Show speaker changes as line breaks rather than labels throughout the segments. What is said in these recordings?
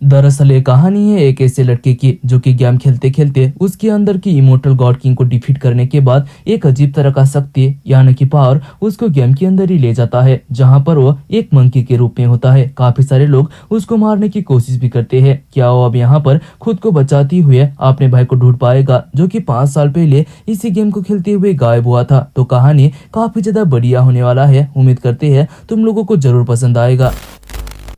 दरअसल ये कहानी है एक ऐसे लड़के की जो कि गेम खेलते खेलते उसके अंदर की इमोर्टल गॉड किंग को डिफीट करने के बाद एक अजीब तरह का शक्ति यानी कि पावर उसको गेम के अंदर ही ले जाता है, जहां पर वो एक मंकी के रूप में होता है। काफी सारे लोग उसको मारने की कोशिश भी करते हैं। क्या वो अब यहाँ पर खुद को बचाती हुए अपने भाई को ढूंढ पाएगा जो कि 5 साल पहले इसी गेम को खेलते हुए गायब हुआ था? तो कहानी काफी ज्यादा बढ़िया होने वाला है। उम्मीद करते हैं तुम लोगों को जरूर पसंद आएगा।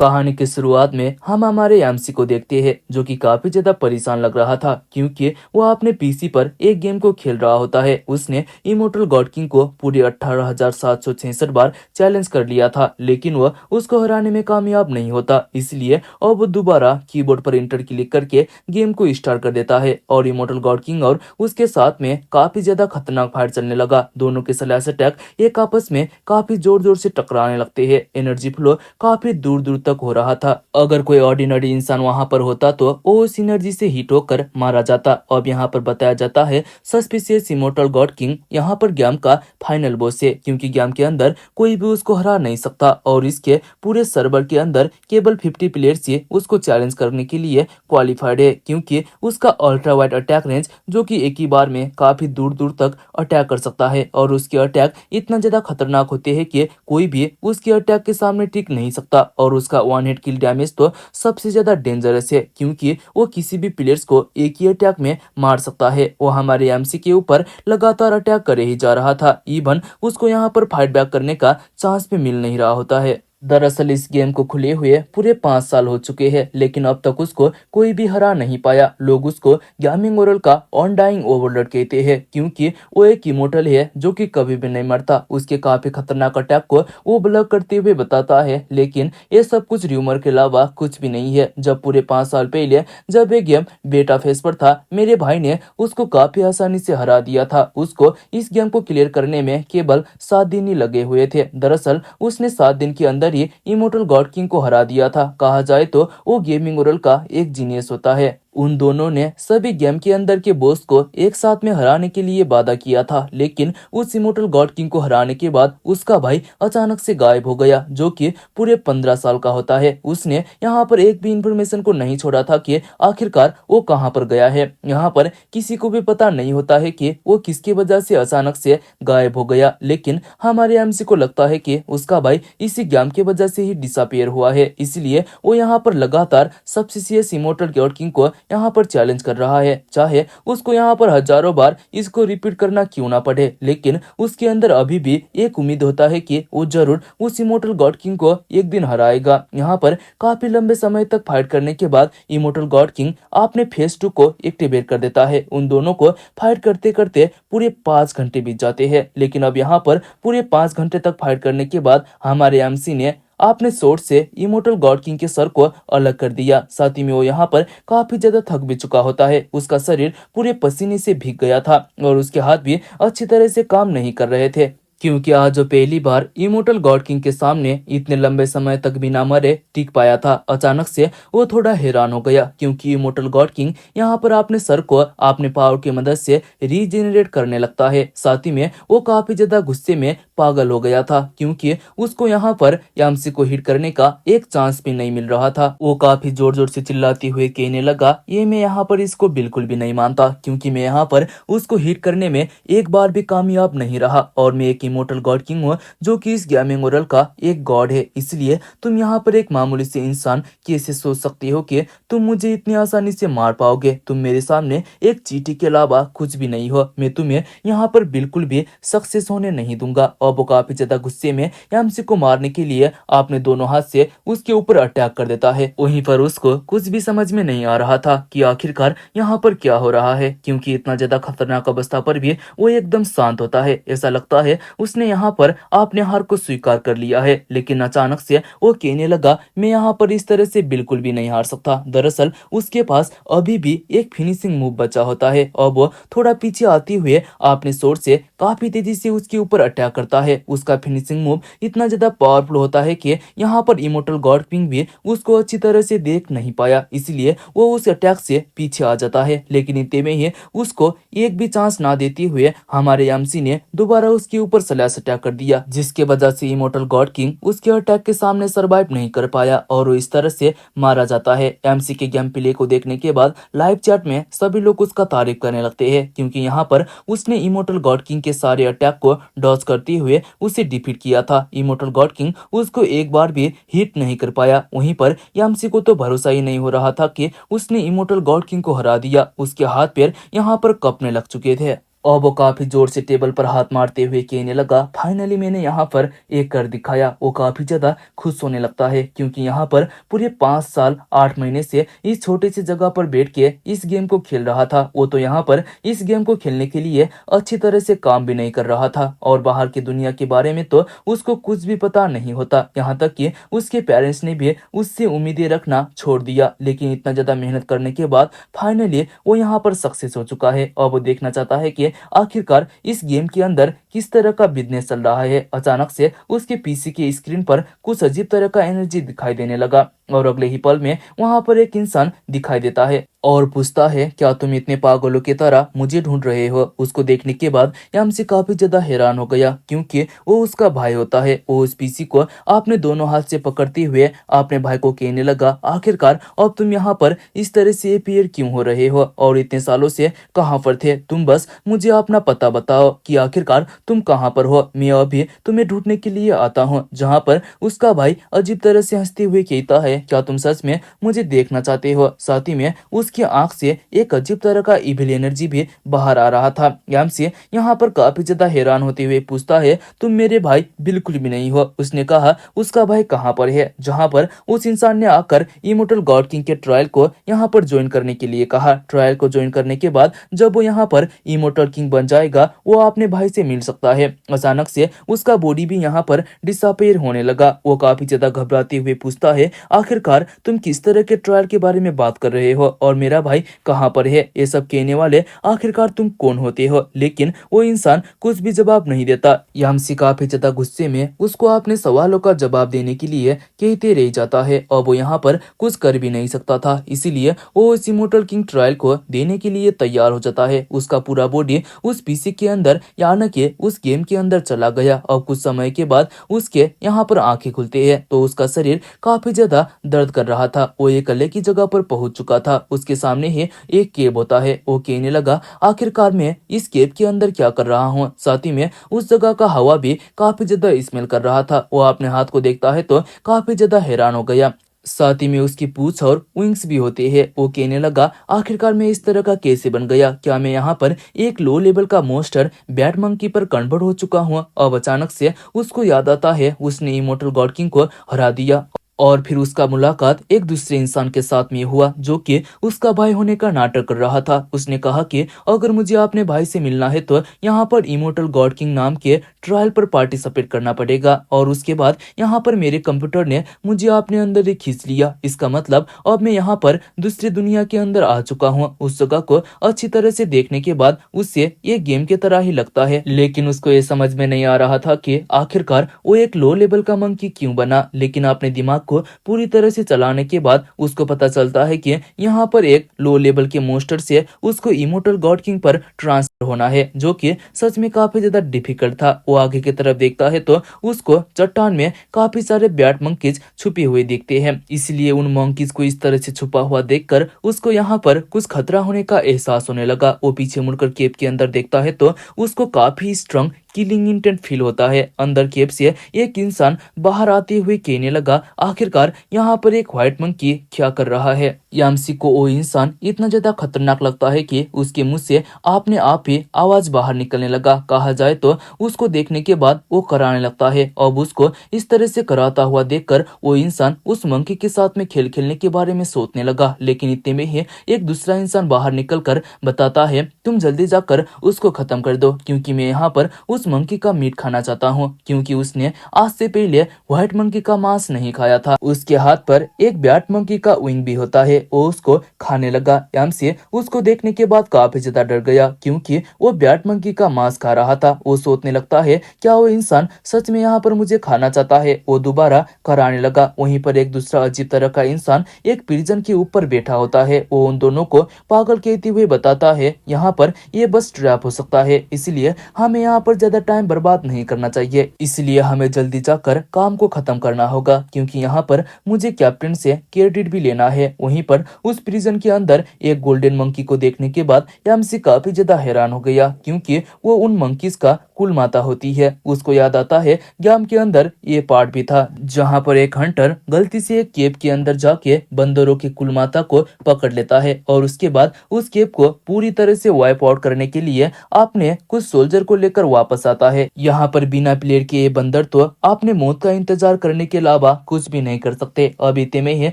कहानी की शुरुआत में हम हमारे एमसी को देखते हैं जो कि काफी ज्यादा परेशान लग रहा था क्योंकि वो अपने पीसी पर एक गेम को खेल रहा होता है। उसने इमोर्टल गॉड किंग को पूरे 18,766 बार चैलेंज कर लिया था, लेकिन वह उसको हराने में कामयाब नहीं होता। इसलिए अब वो दोबारा कीबोर्ड पर इंटर क्लिक करके गेम को स्टार्ट कर देता है और इमोर्टल गॉड किंग और उसके साथ में काफी ज्यादा खतरनाक फाइट चलने लगा। दोनों के स्लैश अटैक एक आपस में काफी जोर जोर से टकराने लगते हैं। एनर्जी फ्लो काफी दूर दूर तक हो रहा था। अगर कोई ऑर्डिनरी इंसान वहां पर होता तो वो उस एनर्जी से हिट होकर मारा जाता। अब यहाँ पर बताया जाता है सस्पिशियस इमोर्टल गॉड किंग यहाँ पर गेम का फाइनल बॉस है, क्योंकि गेम के अंदर कोई भी उसको हरा नहीं सकता और इसके पूरे सर्वर के अंदर केवल 50 प्लेयर्स ही उसको चैलेंज करने के लिए क्वालिफाइड है, क्योंकि उसका अल्ट्रा वाइड अटैक रेंज जो कि एक ही बार में काफी दूर दूर तक अटैक कर सकता है और उसके अटैक इतना ज्यादा खतरनाक होते हैं कि कोई भी उसके अटैक के सामने टिक नहीं सकता। और उसका वन हिट किल डैमेज तो सबसे ज्यादा डेंजरस है, क्योंकि वो किसी भी प्लेयर्स को एक ही अटैक में मार सकता है। वो हमारे एमसी के ऊपर लगातार अटैक करे ही जा रहा था, इवन उसको यहाँ पर फाइट बैक करने का चांस भी मिल नहीं रहा होता है। दरअसल इस गेम को खुले हुए पूरे 5 साल हो चुके हैं, लेकिन अब तक उसको कोई भी हरा नहीं पाया। लोग उसको गेमिंग ओरल का ऑनडाइंग ओवरलॉर्ड कहते हैं, क्योंकि वो एक इमोर्टल है जो कि कभी भी नहीं मरता। उसके काफी खतरनाक अटैक को वो ब्लॉक करते हुए बताता है, लेकिन ये सब कुछ र्यूमर के अलावा कुछ भी नहीं है। जब पूरे 5 साल पहले जब ये गेम बेटा फेस पर था, मेरे भाई ने उसको काफी आसानी से हरा दिया था। उसको इस गेम को क्लियर करने में केवल 7 दिन ही लगे हुए थे। दरअसल उसने 7 दिन के अंदर ही इमोर्टल गॉड किंग को हरा दिया था। कहा जाए तो वो गेमिंग ओरल का एक जीनियस होता है। उन दोनों ने सभी गेम के अंदर के बॉस को एक साथ में हराने के लिए वादा किया था, लेकिन उस इमोर्टल गॉड किंग को हराने के बाद उसका भाई अचानक से गायब हो गया, जो कि पूरे 15 साल का होता है। उसने यहाँ पर एक भी इंफॉर्मेशन को नहीं छोड़ा था कि आखिरकार वो कहाँ पर गया है। यहाँ पर किसी को भी पता नहीं होता है कि वो किसकी वजह से अचानक से गायब हो गया, लेकिन हमारे एमसी को लगता है कि उसका भाई इसी गेम की वजह से ही डिसअपीयर हुआ है। इसलिए वो यहाँ पर लगातार सब्सिशियस इमोर्टल गॉड किंग को यहाँ पर चैलेंज कर रहा है, चाहे उसको यहाँ पर हजारों बार इसको रिपीट करना क्यों ना पड़े। लेकिन उसके अंदर अभी भी एक उम्मीद होता है कि वो जरूर उस इमोर्टल गॉड किंग को एक दिन हराएगा। यहाँ पर काफी लंबे समय तक फाइट करने के बाद इमोर्टल गॉड किंग अपने फेस 2 को एक्टिवेट कर देता है। उन दोनों को फाइट करते करते पूरे 5 घंटे बीत जाते हैं, लेकिन अब यहाँ पर पूरे 5 घंटे तक फाइट करने के बाद हमारे एमसी ने आपने सोर्ड से इमोर्टल गॉड किंग के सर को अलग कर दिया। साथ ही में वो यहाँ पर काफी ज्यादा थक भी चुका होता है। उसका शरीर पूरे पसीने से भीग गया था और उसके हाथ भी अच्छी तरह से काम नहीं कर रहे थे, क्योंकि आज जो पहली बार इमोर्टल गॉड किंग के सामने इतने लंबे समय तक बिना मरे टिक पाया था। अचानक से वो थोड़ा हैरान हो गया, क्योंकि इमोर्टल गॉड किंग यहाँ पर अपने सर को अपने पावर की मदद से रीजेनरेट करने लगता है। साथ ही में वो काफी ज्यादा गुस्से में पागल हो गया था, क्योंकि उसको यहाँ पर यामसी को हिट करने का एक चांस भी नहीं मिल रहा था। वो काफी जोर जोर से चिल्लाते हुए कहने लगा, ये मैं यहाँ पर इसको बिल्कुल भी नहीं मानता, क्योंकि मैं यहाँ पर उसको हिट करने में एक बार भी कामयाब नहीं रहा और मैं एक इमोर्टल गॉड किंग हूँ जो कि इस गेमिंग ओरल का एक गॉड है। इसलिए तुम यहाँ पर एक मामूली से इंसान कैसे सोच सकते हो कि तुम मुझे इतनी आसानी से मार पाओगे? तुम मेरे सामने एक चींटी के अलावा कुछ भी नहीं हो। मैं तुम्हें यहाँ पर बिल्कुल भी सक्सेस होने नहीं दूंगा। और वो काफी ज्यादा गुस्से में यामसी को मारने के लिए अपने दोनों हाथ से उसके ऊपर अटैक कर देता है। वहीं पर उसको कुछ भी समझ में नहीं आ रहा था कि आखिरकार यहाँ पर क्या हो रहा है, क्योंकि इतना ज्यादा खतरनाक अवस्था पर भी वो एकदम शांत होता है। ऐसा लगता है उसने यहाँ पर अपने हार को स्वीकार कर लिया है। लेकिन अचानक से वो कहने लगा, मैं यहाँ पर इस तरह से बिल्कुल भी नहीं हार सकता। दरअसल उसके पास अभी भी एक फिनिशिंग मूव बचा होता है और वो थोड़ा पीछे आते हुए अपने शॉट से काफी तेजी से उसके ऊपर अटैक करता करता है। उसका फिनिशिंग मूव इतना ज्यादा पावरफुल होता है कि यहाँ पर इमोर्टल गॉड किंग भी उसको अच्छी तरह से देख नहीं पाया, इसलिए वो उस अटैक से पीछे आ जाता है। लेकिन इतने में ही उसको एक भी चांस ना देते हुए हमारे यामसी ने दोबारा उसके ऊपर स्लैश अटैक कर दिया, जिसके वजह से इमोर्टल गॉड किंग उसके अटैक के सामने सरवाइव नहीं कर पाया और वो इस तरह से मारा जाता है। एमसी के गेम प्ले को देखने के बाद लाइव चैट में सभी लोग उसका तारीफ करने लगते हैं, क्योंकि यहाँ पर उसने इमोर्टल गॉड किंग के सारे अटैक को डॉज करते हुए उसे डिफीट किया था। इमोर्टल गॉड किंग उसको एक बार भी हिट नहीं कर पाया। वहीं पर यामसी को तो भरोसा ही नहीं हो रहा था कि उसने इमोर्टल गॉड किंग को हरा दिया। उसके हाथ पैर यहाँ पर कपने लग चुके थे और वो काफी जोर से टेबल पर हाथ मारते हुए कहने लगा, फाइनली मैंने यहाँ पर एक कर दिखाया। वो काफी ज्यादा खुश होने लगता है, क्योंकि यहाँ पर पूरे 5 साल 8 महीने से इस छोटी सी जगह पर बैठ के इस गेम को खेल रहा था। वो तो यहाँ पर इस गेम को खेलने के लिए अच्छी तरह से काम भी नहीं कर रहा था और बाहर की दुनिया के बारे में तो उसको कुछ भी पता नहीं होता। यहाँ तक कि उसके पेरेंट्स ने भी उससे उम्मीदें रखना छोड़ दिया। लेकिन इतना ज्यादा मेहनत करने के बाद फाइनली वो यहाँ पर सक्सेस हो चुका है और वो देखना चाहता है कि आखिरकार इस गेम के अंदर किस तरह का बिजनेस चल रहा है। अचानक से उसके पीसी के स्क्रीन पर कुछ अजीब तरह का एनर्जी दिखाई देने लगा और अगले ही पल में वहां पर एक इंसान दिखाई देता है और पूछता है, क्या तुम इतने पागलों की तरह मुझे ढूंढ रहे हो? उसको देखने के बाद यामसी काफी ज्यादा हैरान हो गया, क्योंकि वो उसका भाई होता है। वो उस पीसी को अपने दोनों हाथ से पकड़ते हुए अपने भाई को कहने लगा, आखिरकार अब तुम यहाँ पर इस तरह से अपीयर क्यों हो रहे हो और इतने सालों से कहाँ पर थे तुम? बस मुझे अपना पता बताओ कि आखिरकार तुम कहाँ पर हो। मैं अभी तुम्हें ढूंढने के लिए आता हूँ। जहाँ पर उसका भाई अजीब तरह से हंसते हुए कहता है, क्या तुम सच में मुझे देखना चाहते हो? साथ ही में उसकी आंख से एक अजीब तरह का इविल एनर्जी भी बाहर आ रहा था। यामसी यहाँ पर काफी ज्यादा हैरान होते हुए पूछता है, तुम मेरे भाई बिल्कुल भी नहीं हो। उसने कहा, उसका भाई कहाँ पर है? जहाँ पर उस इंसान ने आकर इमोर्टल गॉड किंग के ट्रायल को यहाँ पर ज्वाइन करने के लिए कहा। ट्रायल को ज्वाइन करने के बाद जब वो यहाँ पर इमोर्टल किंग बन जाएगा, वो अपने भाई से मिल सकता है। अचानक से उसका बॉडी भी यहाँ पर डिसअपीयर होने लगा। वो काफी ज्यादा घबराते हुए पूछता है, आखिरकार तुम किस तरह के ट्रायल के बारे में बात कर रहे हो और मेरा भाई कहाँ पर है? ये सब कहने वाले आखिरकार तुम कौन होते हो? लेकिन वो इंसान कुछ भी जवाब नहीं देता। यामसी काफी ज्यादा गुस्से में उसको अपने सवालों का जवाब देने के लिए कहते रह जाता है और वो यहाँ पर कुछ कर भी नहीं सकता था, इसीलिए वो उस इमोर्टल किंग ट्रायल को देने के लिए तैयार हो जाता है। उसका पूरा बॉडी उस पीसी के अंदर यानी कि उस गेम के अंदर चला गया और कुछ समय के बाद उसके यहाँ पर आंखें खुलते हैं तो उसका शरीर काफी ज्यादा दर्द कर रहा था। वो एक अलग की जगह पर पहुंच चुका था। उसके सामने ही एक केव होता है। वो कहने लगा, आखिरकार मैं इस केव के अंदर क्या कर रहा हूँ? साथ ही में उस जगह का हवा भी काफी ज्यादा स्मेल कर रहा था। वो अपने हाथ को देखता है तो काफी ज्यादा हैरान हो गया। साथ ही में उसकी पूंछ और विंग्स भी होते हैं। वो कहने लगा, आखिरकार मैं इस तरह का कैसे बन गया? क्या मैं यहाँ पर एक लो लेवल का मोस्टर बैट मंकी पर कन्वर्ट हो चुका हूँ? अब अचानक से उसको याद आता है उसने इमोर्टल गॉड किंग को हरा दिया और फिर उसका मुलाकात एक दूसरे इंसान के साथ में हुआ जो कि उसका भाई होने का नाटक कर रहा था। उसने कहा कि अगर मुझे अपने भाई से मिलना है तो यहाँ पर इमोर्टल गॉड किंग नाम के ट्रायल पर पार्टिसिपेट करना पड़ेगा और उसके बाद यहाँ पर मेरे कंप्यूटर ने मुझे अपने अंदर ही खींच लिया। इसका मतलब अब मैं यहाँ पर दूसरी दुनिया के अंदर आ चुका हूँ। उस जगह को अच्छी तरह से देखने के बाद उससे ये गेम की तरह ही लगता है, लेकिन उसको ये समझ में नहीं आ रहा था कि आखिरकार वो एक लो लेवल का मंकी क्यों बना। लेकिन अपने दिमाग को पूरी तरह से चलाने के बाद उसको पता चलता है कि यहाँ पर एक लो लेवल के मोस्टर से उसको इमोर्टल गॉड किंग पर ट्रांसफर होना है, जो कि सच में काफी ज्यादा डिफिकल्ट था। वो आगे की तरफ देखता है तो उसको चट्टान में काफी सारे बैट मंकीज छुपे हुए दिखते हैं, इसलिए उन मंकीज को इस तरह से छुपा हुआ देखकर उसको यहाँ पर कुछ खतरा होने का एहसास होने लगा। वो पीछे मुड़कर केव के अंदर देखता है तो उसको काफी स्ट्रांग किलिंग इंटेंट फील होता है। अंदर केव से एक इंसान बाहर आते हुए कहने लगा, आखिरकार यहाँ पर एक व्हाइट मंकी क्या कर रहा है? यामसी को वो इंसान इतना ज्यादा खतरनाक लगता है कि उसके मुंह से अपने आप ही आवाज बाहर निकलने लगा। कहा जाए तो उसको देखने के बाद वो कराने लगता है। अब उसको इस तरह से कराता हुआ देखकर वो इंसान उस मंकी के साथ में खेलने के बारे में सोचने लगा। लेकिन इतने में ही एक दूसरा इंसान बाहर निकल कर बताता है, तुम जल्दी जाकर उसको खत्म कर दो, क्योंकि मैं यहाँ पर उस उस मंकी का मीट खाना चाहता हूँ, क्योंकि उसने आज से पहले व्हाइट मंकी का मांस नहीं खाया था। उसके हाथ पर एक ब्लैक मंकी का विंग भी होता है। वो उसको खाने लगा। यामसी उसको देखने के बाद काफी ज्यादा डर गया, क्योंकि वो ब्लैक मंकी का मांस खा रहा था। वो सोचने लगता है, क्या वो इंसान सच में यहाँ पर मुझे खाना चाहता है। वो दोबारा कराने लगा। वहीं पर एक दूसरा अजीब तरह का इंसान एक प्रिजन के ऊपर बैठा होता है। वो उन दोनों को पागल कहते हुए बताता है, यहाँ पर ये बस ट्रैप हो सकता है, इसलिए हमें यहाँ पर ज्यादा टाइम बर्बाद नहीं करना चाहिए। इसलिए हमें जल्दी जाकर काम को खत्म करना होगा, क्योंकि यहाँ पर मुझे कैप्टन से क्रेडिट भी लेना है। वहीं पर उस प्रिजन के अंदर एक गोल्डन मंकी को देखने के बाद यामसी काफी ज्यादा हैरान हो गया, क्योंकि वो उन मंकीज का कुल माता होती है। उसको याद आता है गेम के अंदर ये पार्ट भी था, जहाँ पर एक हंटर गलती से एक केप के अंदर जाके बंदरों की कुल माता को पकड़ लेता है, और उसके बाद उस केप को पूरी तरह से वाइप आउट करने के लिए आपने कुछ सोल्जर को लेकर वापस आता है। यहाँ पर बिना प्लेयर के ये बंदर तो आपने मौत का इंतजार करने के अलावा कुछ भी नहीं कर सकते। अब इतने में ही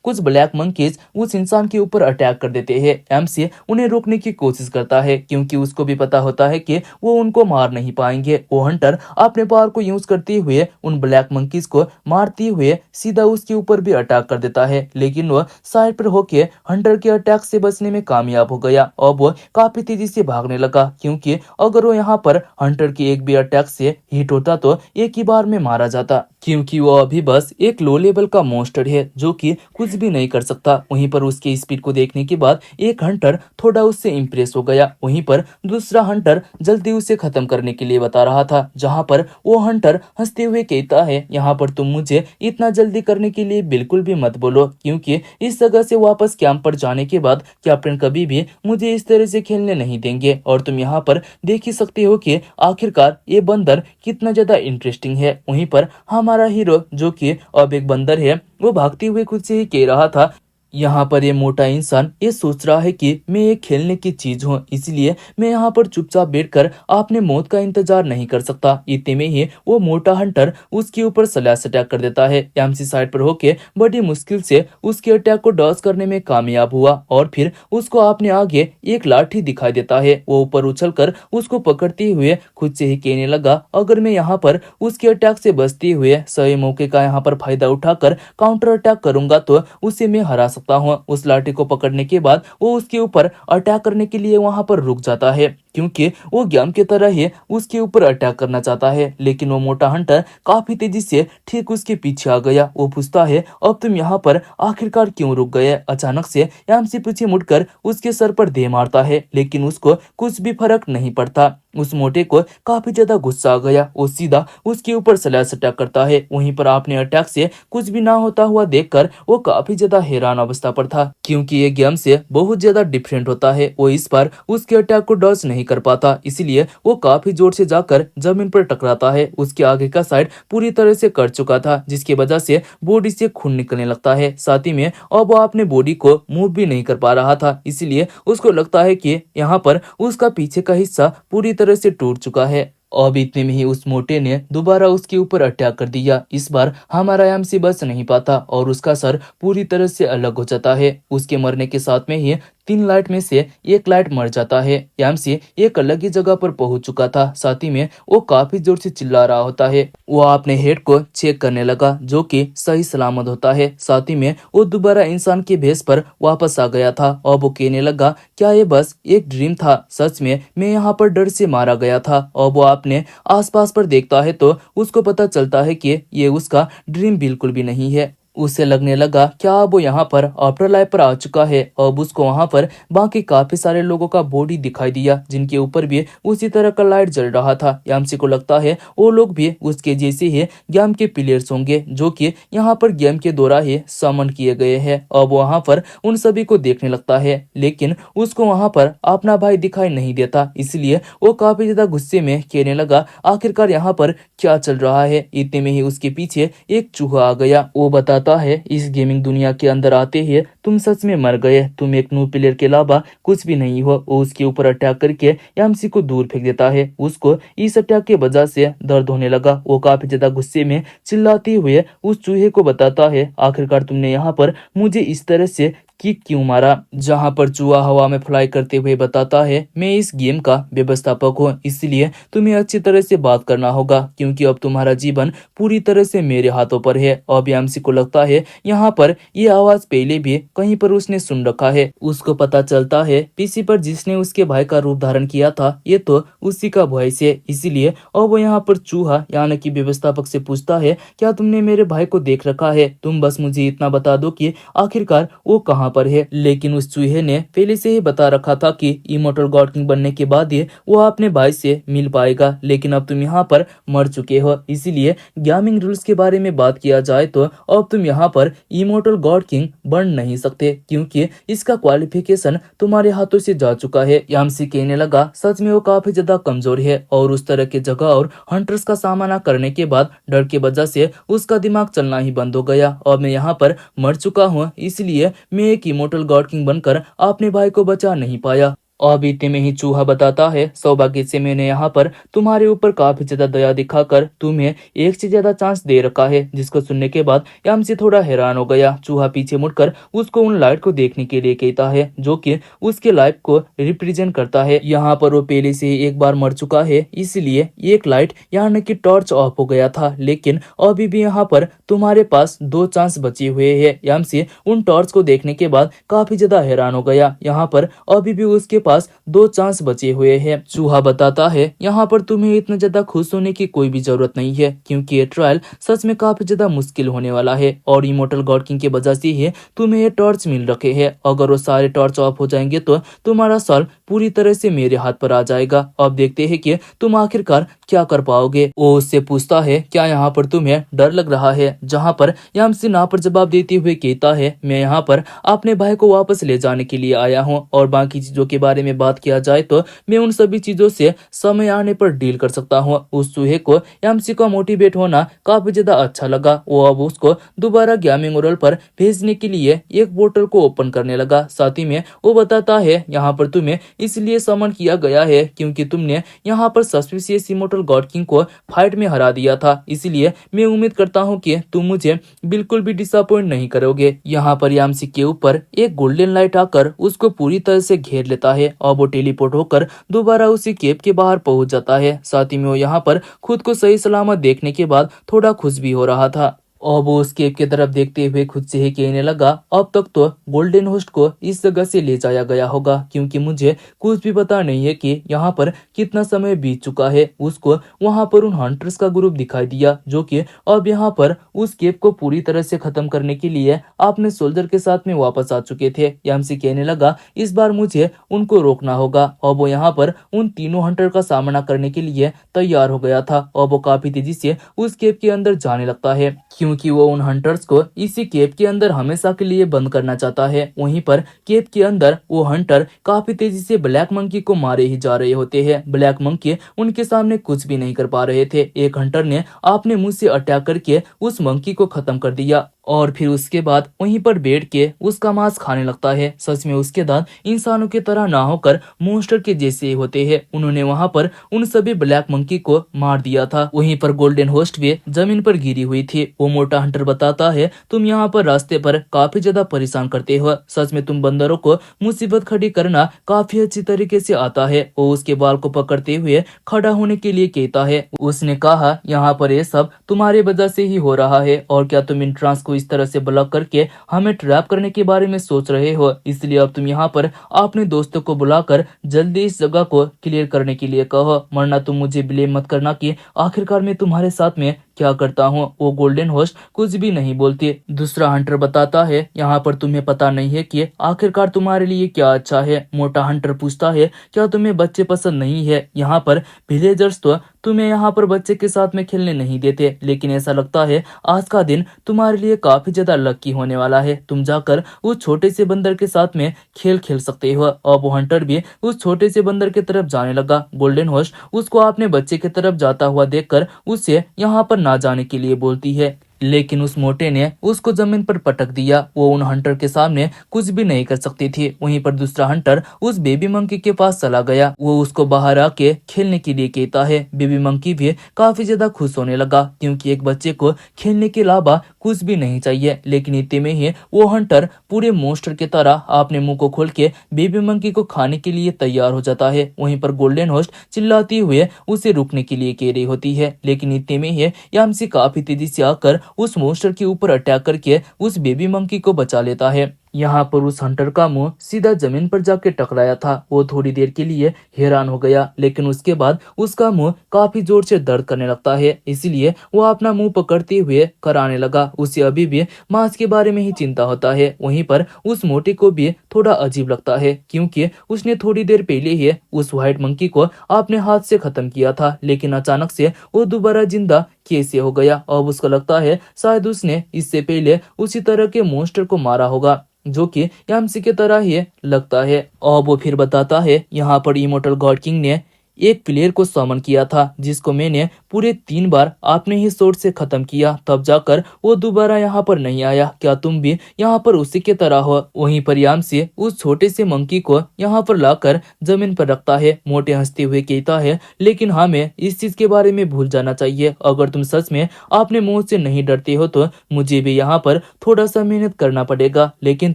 कुछ ब्लैक मंकीज उस इंसान के ऊपर अटैक कर देते हैं। एमसी उन्हें रोकने की कोशिश करता है, क्योंकि उसको भी पता होता है कि वो उनको मार नहीं पाएंगे। वो हंटर अपने पावर को यूज करते हुए उन ब्लैक मंकीज को मारते हुए सीधा उसके ऊपर भी अटैक कर देता है, लेकिन वह साइड पर होके हंटर के अटैक से बचने में कामयाब हो गया। अब वो काफी तेजी से भागने लगा, क्योंकि अगर वो यहाँ पर हंटर के एक भी अटैक से हिट होता तो एक ही बार में मारा जाता, क्योंकि वो अभी बस एक लो लेवल का मॉन्स्टर है जो कि कुछ भी नहीं कर सकता। वहीं पर उसके स्पीड को देखने के बाद एक हंटर थोड़ा उससे इम्प्रेस हो गया। वहीं पर दूसरा हंटर जल्दी उसे खत्म करने के लिए बता रहा था, जहां पर वो हंटर हंसते हुए कहता है, यहाँ पर तुम मुझे इतना जल्दी करने के लिए बिल्कुल भी मत बोलो, क्योंकि इस जगह से वापस कैंप पर जाने के बाद कैप्टन कभी भी मुझे इस तरह से खेलने नहीं देंगे। और तुम यहाँ पर देख ही सकते हो कि आखिरकार ये बंदर कितना ज्यादा इंटरेस्टिंग है। वहीं पर हमारा हीरो, जो कि अब एक बंदर है, वो भागते हुए खुद से ही कह रहा था, यहाँ पर ये मोटा इंसान ये सोच रहा है कि मैं एक खेलने की चीज हूँ, इसलिए मैं यहाँ पर चुपचाप बैठकर आपने मौत का इंतजार नहीं कर सकता। इतने में ही वो मोटा हंटर उसके ऊपर स्लैश अटैक कर देता है। एमसी साइड पर होके बड़ी मुश्किल से उसके अटैक को डॉज करने में कामयाब हुआ, और फिर उसको अपने आगे एक लाठी दिखाई देता है। वो ऊपर उछलकर उसको पकड़ते हुए खुद से ही कहने लगा, अगर मैं यहाँ पर उसके अटैक से बचते हुए सही मौके का यहाँ पर फायदा उठाकर काउंटर अटैक करूंगा तो उसे मैं हरा सकता हूँ। उस लाठी को पकड़ने के बाद वो उसके ऊपर अटैक करने के लिए वहां पर रुक जाता है, क्योंकि वो गेम की तरह ही उसके ऊपर अटैक करना चाहता है। लेकिन वो मोटा हंटर काफी तेजी से ठीक उसके पीछे आ गया। वो पूछता है, अब तुम यहाँ पर आखिरकार क्यों रुक गए। अचानक से यामसी पीछे मुड़कर उसके सर पर दे मारता है, लेकिन उसको कुछ भी फर्क नहीं पड़ता। उस मोटे को काफी ज्यादा गुस्सा आ गया। वो सीधा उसके ऊपर स्लैश अटैक करता है। वहीं पर अपने अटैक से कुछ भी ना होता हुआ देखकर वो काफी ज्यादा हैरान अवस्था पर था, क्योंकि ये गेम से बहुत ज्यादा डिफरेंट होता है। वो इस बार उसके अटैक को डॉज नहीं कर पाता, इसलिए वो काफी जोर से जाकर जमीन पर टकराता है। उसके आगे का साइड पूरी तरह से कट चुका था, जिसकी वजह से बॉडी से खून निकलने लगता है। साथ ही में अब वो अपने बॉडी को मूव भी नहीं कर पा रहा था, इसलिए उसको लगता है कि यहाँ पर उसका पीछे का हिस्सा पूरी तरह से टूट चुका है। अब इतने में ही उस मोटे ने दोबारा उसके ऊपर अटैक कर दिया। इस बार हमारा एमसी बच नहीं पाता और उसका सर पूरी तरह से अलग हो जाता है। उसके मरने के साथ में ही 3 लाइट में से एक लाइट मर जाता है। एमसी एक अलग ही जगह पर पहुंच चुका था। साथ ही में वो काफी जोर से चिल्ला रहा होता है। वो अपने हेड को चेक करने लगा, जो कि सही सलामत होता है। साथ ही में वो दोबारा इंसान के भेष पर वापस आ गया था। और वो कहने लगा, क्या ये बस एक ड्रीम था। सच में मैं यहाँ पर डर से मारा गया था। और वो अपने आसपास पर देखता है तो उसको पता चलता है कि ये उसका ड्रीम बिल्कुल भी नहीं है। उसे लगने लगा क्या अब वो यहाँ पर आफ्टर लाइफ पर आ चुका है। अब उसको वहां पर बाकी काफी सारे लोगों का बॉडी दिखाई दिया, जिनके ऊपर भी उसी तरह का लाइट जल रहा था। यामसी को लगता है वो लोग भी उसके जैसे ही गेम के प्लेयर्स होंगे, जो कि यहाँ पर गेम के द्वारा ही समन किए गए हैं। अब वहां पर उन सभी को देखने लगता है, लेकिन उसको वहां पर अपना भाई दिखाई नहीं देता, इसलिए वो काफी ज्यादा गुस्से में कहने लगा, आखिरकार यहाँ पर क्या चल रहा है। इतने में ही उसके पीछे एक चूहा आ गया। वो बताता है, इस गेमिंग दुनिया के अंदर आते ही तुम सच में मर गए, तुम एक न्यू प्लेयर के अलावा कुछ भी नहीं हो। वो उसके ऊपर अटैक करके यामसी को दूर फेंक देता है। उसको इस अटैक के वजह से दर्द होने लगा। वो काफी ज्यादा गुस्से में चिल्लाते हुए उस चूहे को बताता है, आखिरकार तुमने यहाँ पर मुझे इस तरह से कि क्यों मारा। जहां पर चूहा हवा में फ्लाई करते हुए बताता है, मैं इस गेम का व्यवस्थापक हूँ, इसलिए तुम्हें अच्छी तरह से बात करना होगा क्योंकि अब तुम्हारा जीवन पूरी तरह से मेरे हाथों पर है। अब यामसी को लगता है यहाँ पर ये आवाज पहले भी कहीं पर उसने सुन रखा है। उसको पता चलता है पीसी पर जिसने उसके भाई का रूप धारण किया था ये तो उसी का वॉइस है, इसीलिए अब वो यहाँ पर चूहा यानी कि व्यवस्थापक से पूछता है, क्या तुमने मेरे भाई को देख रखा है? तुम बस मुझे इतना बता दो कि आखिरकार वो कहाँ पर है। लेकिन उस चूहे ने पहले से ही बता रखा था कि इमोर्टल गॉड किंग बनने के बाद ही वो अपने भाई से मिल पाएगा, लेकिन अब तुम यहाँ पर मर चुके हो, इसीलिए गेमिंग रूल्स के बारे में बात किया जाए तो अब तुम यहाँ पर इमोर्टल गॉड किंग बन नहीं सकते क्योंकि इसका क्वालिफिकेशन तुम्हारे हाथों से जा चुका है। यामसी कहने लगा, सच में वो काफी ज्यादा कमजोर है और उस तरह की जगह और हंटर्स का सामना करने के बाद डर की वजह से उसका दिमाग चलना ही बंद हो गया। अब मैं यहाँ पर मर चुका हूँ, इसलिए मैं एक इमोर्टल गॉड किंग बनकर अपने भाई को बचा नहीं पाया। अब इतने में ही चूहा बताता है, सौभाग्य से मैंने यहाँ पर तुम्हारे ऊपर काफी ज्यादा दया दिखाकर तुम्हें एक से ज्यादा चांस दे रखा है। जिसको सुनने के बाद यामसी थोड़ा हैरान हो गया। चूहा पीछे मुड़कर उसको उन लाइट को देखने के लिए कहता है जो कि उसके लाइफ को रिप्रेजेंट करता है। यहाँ पर वो पहले से ही एक बार मर चुका है, इसलिए एक लाइट यानी कि टॉर्च ऑफ हो गया था, लेकिन अभी भी यहाँ पर तुम्हारे पास 2 चांस बचे हुए हैं। यामसी उन टॉर्च को देखने के बाद काफी ज्यादा हैरान हो गया। यहाँ पर अभी भी उसके पास 2 चांस बचे हुए हैं। चूहा बताता है, यहाँ पर तुम्हें इतना ज्यादा खुश होने की कोई भी जरूरत नहीं है क्योंकि ये ट्रायल सच में काफी ज्यादा मुश्किल होने वाला है और इमोर्टल गॉड किंग की वजह से ही तुम्हें ये टॉर्च मिल रखे हैं। अगर वो सारे टॉर्च ऑफ हो जाएंगे तो तुम्हारा साल पूरी तरह से मेरे हाथ पर आ जाएगा। अब देखते हैं कि तुम आखिरकार क्या कर पाओगे। वो उससे पूछता है, क्या यहाँ पर तुम्हें डर लग रहा है? जहाँ पर यामसी ना पर जवाब देते हुए कहता है, मैं यहाँ पर अपने भाई को वापस ले जाने के लिए आया हूँ और बाकी चीजों के बारे में बात किया जाए तो मैं उन सभी चीजों से समय आने पर डील कर सकता हूँ। उस चूहे को यामसी का मोटिवेट होना काफी ज्यादा अच्छा लगा। वो अब उसको दोबारा गेमिंग वर्ल्ड पर भेजने के लिए एक पोर्टल को ओपन करने लगा। साथ ही में वो बताता है, यहाँ पर तुम्हें इसलिए समन किया गया है क्योंकि तुमने यहाँ पर सस्पिशियस इमोर्टल गॉड किंग को फाइट में हरा दिया था, इसलिए मैं उम्मीद करता हूँ कि तुम मुझे बिल्कुल भी डिसअपॉइंट नहीं करोगे। यहाँ पर यामसी के ऊपर एक गोल्डन लाइट आकर उसको पूरी तरह से घेर लेता है और वो टेलीपोर्ट होकर दोबारा उसी केव के बाहर पहुंच जाता है। साथ ही में वो यहाँ पर खुद को सही सलामत देखने के बाद थोड़ा खुश भी हो रहा था और वो उस केव की तरफ देखते हुए खुद से ही कहने लगा, अब तक तो गोल्डन होस्ट को इस जगह से ले जाया गया होगा क्योंकि मुझे कुछ भी पता नहीं है कि यहाँ पर कितना समय बीत चुका है। उसको वहां पर उन हंटर्स का ग्रुप दिखाई दिया जो कि अब यहाँ पर उस केव को पूरी तरह से खत्म करने के लिए अपने सोल्जर के साथ में वापस आ चुके थे। यामसी कहने लगा, इस बार मुझे उनको रोकना होगा और वो यहाँ पर उन तीनों हंटर का सामना करने के लिए तैयार हो गया था और वो काफी तेजी से उस केव के अंदर जाने लगता है क्योंकि वो उन हंटर्स को इसी केव के अंदर हमेशा के लिए बंद करना चाहता है। वहीं पर केव के अंदर वो हंटर काफी तेजी से ब्लैक मंकी को मारे ही जा रहे होते हैं। ब्लैक मंकी उनके सामने कुछ भी नहीं कर पा रहे थे। एक हंटर ने अपने मुंह से अटैक करके उस मंकी को खत्म कर दिया और फिर उसके बाद वहीं पर बैठ के उसका मांस खाने लगता है। सच में उसके दांत इंसानों की तरह ना होकर मॉन्स्टर के जैसे होते हैं। उन्होंने वहां पर उन सभी ब्लैक मंकी को मार दिया था। वहीं पर गोल्डन होस्ट भी जमीन पर गिरी हुई थी। वो मोटा हंटर बताता है, तुम यहाँ पर रास्ते पर काफी ज्यादा परेशान करते हो। सच में तुम बंदरों को मुसीबत खड़ी करना काफी अच्छी तरीके से आता है। वो उसके बाल को पकड़ते हुए खड़ा होने के लिए कहता है। उसने कहा, यहाँ पर ये सब तुम्हारे वजह से ही हो रहा है और क्या तुम इंट्रांस को इस तरह से ब्लॉक करके हमें ट्रैप करने के बारे में सोच रहे हो? इसलिए अब तुम यहाँ पर अपने दोस्तों को बुलाकर जल्दी इस जगह को क्लियर करने के लिए कहो, वरना तुम मुझे ब्लेम मत करना कि आखिरकार मैं तुम्हारे साथ में क्या करता हूँ। वो गोल्डन होस्ट कुछ भी नहीं बोलती। दूसरा हंटर बताता है, यहाँ पर तुम्हें पता नहीं है कि आखिरकार तुम्हारे लिए क्या अच्छा है। मोटा हंटर पूछता है, क्या तुम्हें बच्चे पसंद नहीं है? यहाँ पर विलेजर्स तो तुम्हें यहाँ पर बच्चे के साथ में खेलने नहीं देते, लेकिन ऐसा लगता है आज का दिन तुम्हारे लिए काफी ज्यादा लकी होने वाला है। तुम जाकर उस छोटे से बंदर के साथ में खेल खेल सकते हो। और वो हंटर भी उस छोटे से बंदर की तरफ जाने लगा। गोल्डन होस्ट उसको अपने बच्चे की तरफ जाता हुआ देखकर उससे यहाँ पर ना जाने के लिए बोलती है, लेकिन उस मोटे ने उसको जमीन पर पटक दिया। वो उन हंटर के सामने कुछ भी नहीं कर सकती थी। वहीं पर दूसरा हंटर उस बेबी मंकी के पास चला गया। वो उसको बाहर आके खेलने के लिए कहता है। बेबी मंकी भी काफी ज्यादा खुश होने लगा, क्योंकि एक बच्चे को खेलने के अलावा कुछ भी नहीं चाहिए। लेकिन इतने में ही वो हंटर पूरे मोस्टर की तरह अपने मुंह को खोल के बेबी मंकी को खाने के लिए तैयार हो जाता है। वहीं पर गोल्डन होस्ट चिल्लाती हुए उसे रुकने के लिए कह रही होती है, लेकिन इतने में ही यामसी काफी तेजी से आकर उस मोस्टर के ऊपर अटैक करके उस बेबी मंकी को बचा लेता है। यहाँ पर उस हंटर का मुंह सीधा जमीन पर जाके टकराया था। वो थोड़ी देर के लिए हैरान हो गया, लेकिन उसके बाद उसका मुंह काफी जोर से दर्द करने लगता है। इसलिए वो अपना मुंह पकड़ते हुए कराने लगा। उसे अभी भी मांस के बारे में ही चिंता होता है। वहीं पर उस मोटे को भी थोड़ा अजीब लगता है, क्योंकि उसने थोड़ी देर पहले ही उस व्हाइट मंकी को अपने हाथ से खत्म किया था, लेकिन अचानक से वो दोबारा जिंदा कैसे हो गया। अब उसको लगता है शायद उसने इससे पहले उसी तरह के मॉन्स्टर को मारा होगा, जो कि यामसी की तरह ही लगता है। और वो फिर बताता है, यहाँ पर इमोर्टल गॉड किंग ने एक प्लेयर को समन किया था, जिसको मैंने पूरे 3 बार अपने ही शॉट से खत्म किया, तब जाकर वो दोबारा यहाँ पर नहीं आया। क्या तुम भी यहाँ पर उसी की तरह हो? वहीं पर यामसी उस छोटे से मंकी को यहाँ पर लाकर जमीन पर रखता है। मोटे हंसते हुए कहता है, लेकिन हमें इस चीज के बारे में भूल जाना चाहिए। अगर तुम सच में अपने मौत से नहीं डरते हो तो मुझे भी यहाँ पर थोड़ा सा मेहनत करना पड़ेगा, लेकिन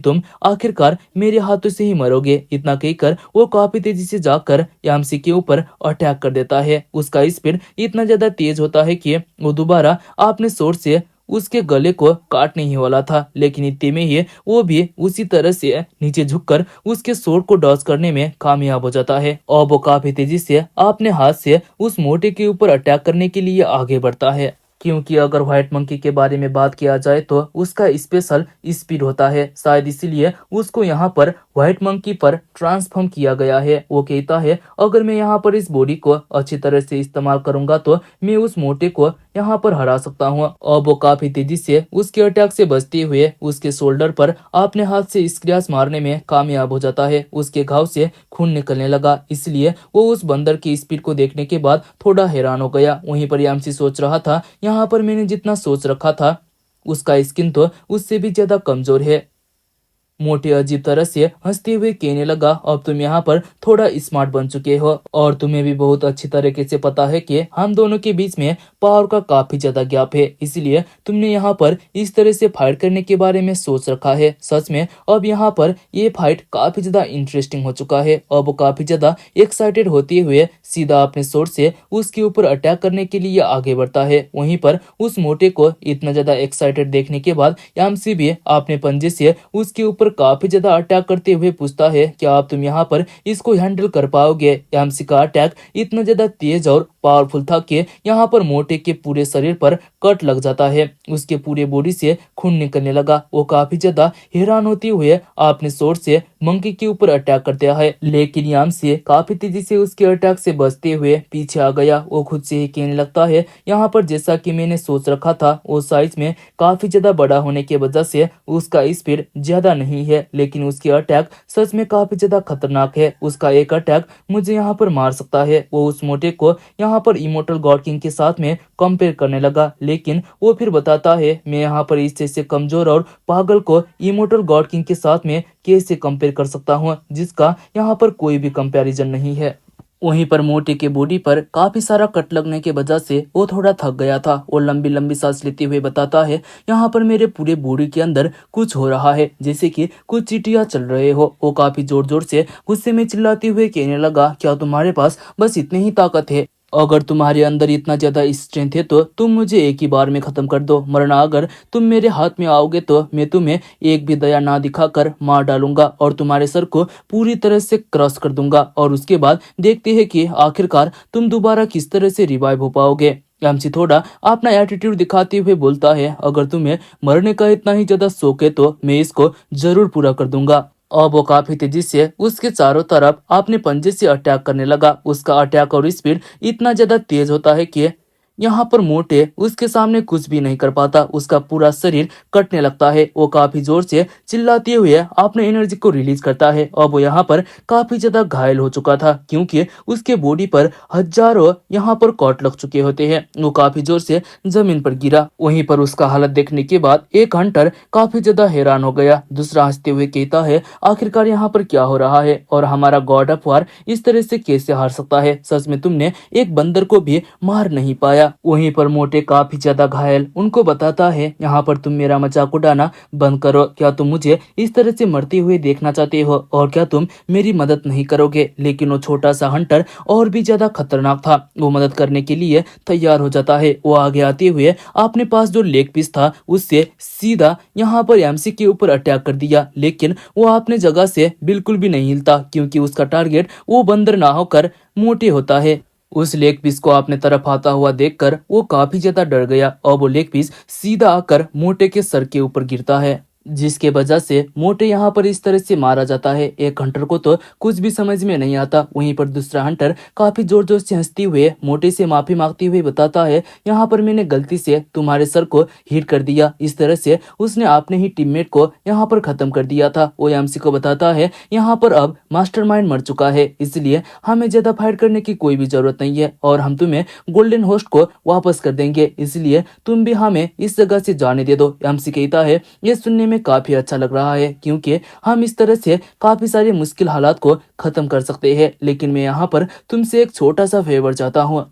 तुम आखिरकार मेरे हाथों से ही मरोगे। इतना कहकर वो काफी तेजी से जाकर यामसी के ऊपर अटैक कर देता है। उसका स्पीड इतना ज्यादा तेज होता है कि वो दोबारा अपने शॉट से उसके गले को काटने ही वाला था, लेकिन इतने में ही वो भी उसी तरह से नीचे झुककर उसके शॉट को डॉज करने में कामयाब हो जाता है। और वो काफी तेजी से अपने हाथ से उस मोटे के ऊपर अटैक करने के लिए आगे बढ़ता है, क्योंकि अगर व्हाइट मंकी के बारे में बात किया जाए तो उसका स्पेशल स्पीड होता है। शायद इसीलिए उसको यहाँ पर व्हाइट मंकी पर ट्रांसफॉर्म किया गया है। वो कहता है, अगर मैं यहाँ पर इस बॉडी को अच्छी तरह से इस्तेमाल करूंगा तो मैं उस मोटे को यहाँ पर हरा सकता हूँ। और वो काफी तेजी से उसके अटैक से बचते हुए उसके शोल्डर पर अपने हाथ से स्क्रैच मारने में कामयाब हो जाता है। उसके घाव से खून निकलने लगा, इसलिए वो उस बंदर की स्पीड को देखने के बाद थोड़ा हैरान हो गया। वहीं पर यामसी सोच रहा था, यहाँ पर मैंने जितना सोच रखा था उसका स्किन तो उससे भी ज्यादा कमजोर है। मोटे अजीब तरह से हंसते हुए कहने लगा, अब तुम यहाँ पर थोड़ा स्मार्ट बन चुके हो, और तुम्हें भी बहुत अच्छी तरीके से पता है कि हम दोनों के बीच में पावर का काफी ज्यादा गैप है, इसलिए तुमने यहाँ पर इस तरह से फाइट करने के बारे में सोच रखा है। सच में अब यहाँ पर ये फाइट काफी ज्यादा इंटरेस्टिंग हो चुका है। अब वो काफी ज्यादा एक्साइटेड होते हुए सीधा अपने शॉट से उसके ऊपर अटैक करने के लिए आगे बढ़ता है। वहीं पर उस मोटे को इतना ज्यादा एक्साइटेड देखने के बाद यामसी भी अपने पंजे से उसके ऊपर काफी ज्यादा अटैक करते हुए पूछता है, क्या आप तुम यहाँ पर इसको हैंडल कर पाओगे? यामसी का अटैक इतना ज्यादा तेज और पावरफुल था कि यहाँ पर मोटे के पूरे शरीर पर कट लग जाता है। उसके पूरे बॉडी से खून निकलने लगा। वो काफी ज्यादा हैरान होते हुए अपने शॉट से मंकी के ऊपर अटैक करता है, लेकिन यामसी काफी तेजी से उसके अटैक से बचते हुए पीछे आ गया। वो खुद से ही कहने लगता है, यहाँ पर जैसा कि मैंने सोच रखा था, वो साइज में काफी ज्यादा बड़ा होने की वजह से उसका स्पीड ज्यादा नहीं है, लेकिन उसके अटैक सच में काफी ज्यादा खतरनाक है। उसका एक अटैक मुझे यहाँ पर मार सकता है। वो उस मोटे को यहाँ पर इमोर्टल गॉड किंग के साथ में कंपेयर करने लगा, लेकिन वो फिर बताता है, मैं यहाँ पर इस जैसे कमजोर और पागल को इमोर्टल गॉड किंग के साथ में कैसे कंपेयर कर सकता हूँ, जिसका यहाँ पर कोई भी कंपैरिजन नहीं है। वहीं पर मोटे के बॉडी पर काफी सारा कट लगने की वजह से वो थोड़ा थक गया था। वो लंबी लंबी सांस लेते हुए बताता है, यहाँ पर मेरे पूरे बॉडी के अंदर कुछ हो रहा है, जैसे कि कुछ चींटियां चल रहे हो। वो काफी जोर जोर से गुस्से में चिल्लाते हुए कहने लगा, क्या तुम्हारे पास बस इतनी ही ताकत है? अगर तुम्हारे अंदर इतना ज्यादा स्ट्रेंथ है तो तुम मुझे एक ही बार में खत्म कर दो, वरना अगर तुम मेरे हाथ में आओगे तो मैं तुम्हें एक भी दया ना दिखाकर मार डालूंगा और तुम्हारे सर को पूरी तरह से क्रश कर दूंगा, और उसके बाद देखते हैं कि आखिरकार तुम दोबारा किस तरह से रिवाइव हो पाओगे। यामसी थोड़ा अपना एटीट्यूड दिखाते हुए बोलता है, अगर तुम्हें मरने का इतना ही ज्यादा शौक है तो मैं इसको जरूर पूरा कर दूंगा। अब वो काफी तेजी से उसके चारों तरफ अपने पंजे से अटैक करने लगा। उसका अटैक और स्पीड इतना ज्यादा तेज होता है कि यहाँ पर मोटे उसके सामने कुछ भी नहीं कर पाता, उसका पूरा शरीर कटने लगता है। वो काफी जोर से चिल्लाते हुए अपने एनर्जी को रिलीज करता है और वो यहाँ पर काफी ज्यादा घायल हो चुका था, क्योंकि उसके बॉडी पर हजारों यहाँ पर कॉट लग चुके होते हैं। वो काफी जोर से जमीन पर गिरा। वहीं पर उसका हालत देखने के बाद एक हंटर काफी ज्यादा हैरान हो गया। दूसरा हंसते हुए कहता है, आखिरकार यहाँ पर क्या हो रहा है और हमारा गॉड ऑफ वार इस तरह से कैसे हार सकता है? सच में तुमने एक बंदर को भी मार नहीं पाया। वहीं पर मोटे काफी ज्यादा घायल उनको बताता है, यहाँ पर तुम मेरा मजाक उड़ाना बंद करो। क्या तुम मुझे इस तरह से मरते हुए देखना चाहते हो और क्या तुम मेरी मदद नहीं करोगे? लेकिन वो छोटा सा हंटर और भी ज्यादा खतरनाक था। वो मदद करने के लिए तैयार हो जाता है। वो आगे आते हुए अपने पास जो लेग पीस था उससे सीधा यहाँ पर एमसी के ऊपर अटैक कर दिया, लेकिन वो अपने जगह से बिल्कुल भी नहीं हिलता, क्योंकि उसका टारगेट वो बंदर ना होकर मोटे होता है। उस लेग पीस को अपने तरफ आता हुआ देखकर वो काफी ज्यादा डर गया और वो लेग पीस सीधा आकर मोटे के सर के ऊपर गिरता है, जिसके वजह से मोटे यहाँ पर इस तरह से मारा जाता है। एक हंटर को तो कुछ भी समझ में नहीं आता। वहीं पर दूसरा हंटर काफी जोर जोर से हंसते हुए मोटे से माफी मांगते हुए बताता है, यहाँ पर मैंने गलती से तुम्हारे सर को हिट कर दिया। इस तरह से उसने अपने ही टीममेट को यहाँ पर खत्म कर दिया था। वो एमसी को बताता है, यहाँ पर अब मास्टरमाइंड मर चुका है, इसलिए हमें ज्यादा फाइट करने की कोई भी जरूरत नहीं है और हम तुम्हें गोल्डन होस्ट को वापस कर देंगे, इसलिए तुम भी हमें इस जगह से जाने दे दो। एमसी कहता है, ये सुनने में काफी अच्छा लग रहा है, क्योंकि हम इस तरह से काफी सारे मुश्किल हालात को खत्म कर सकते हैं, लेकिन मैं यहाँ पर तुमसे एक छोटा सा फेवर चाहता हूँ।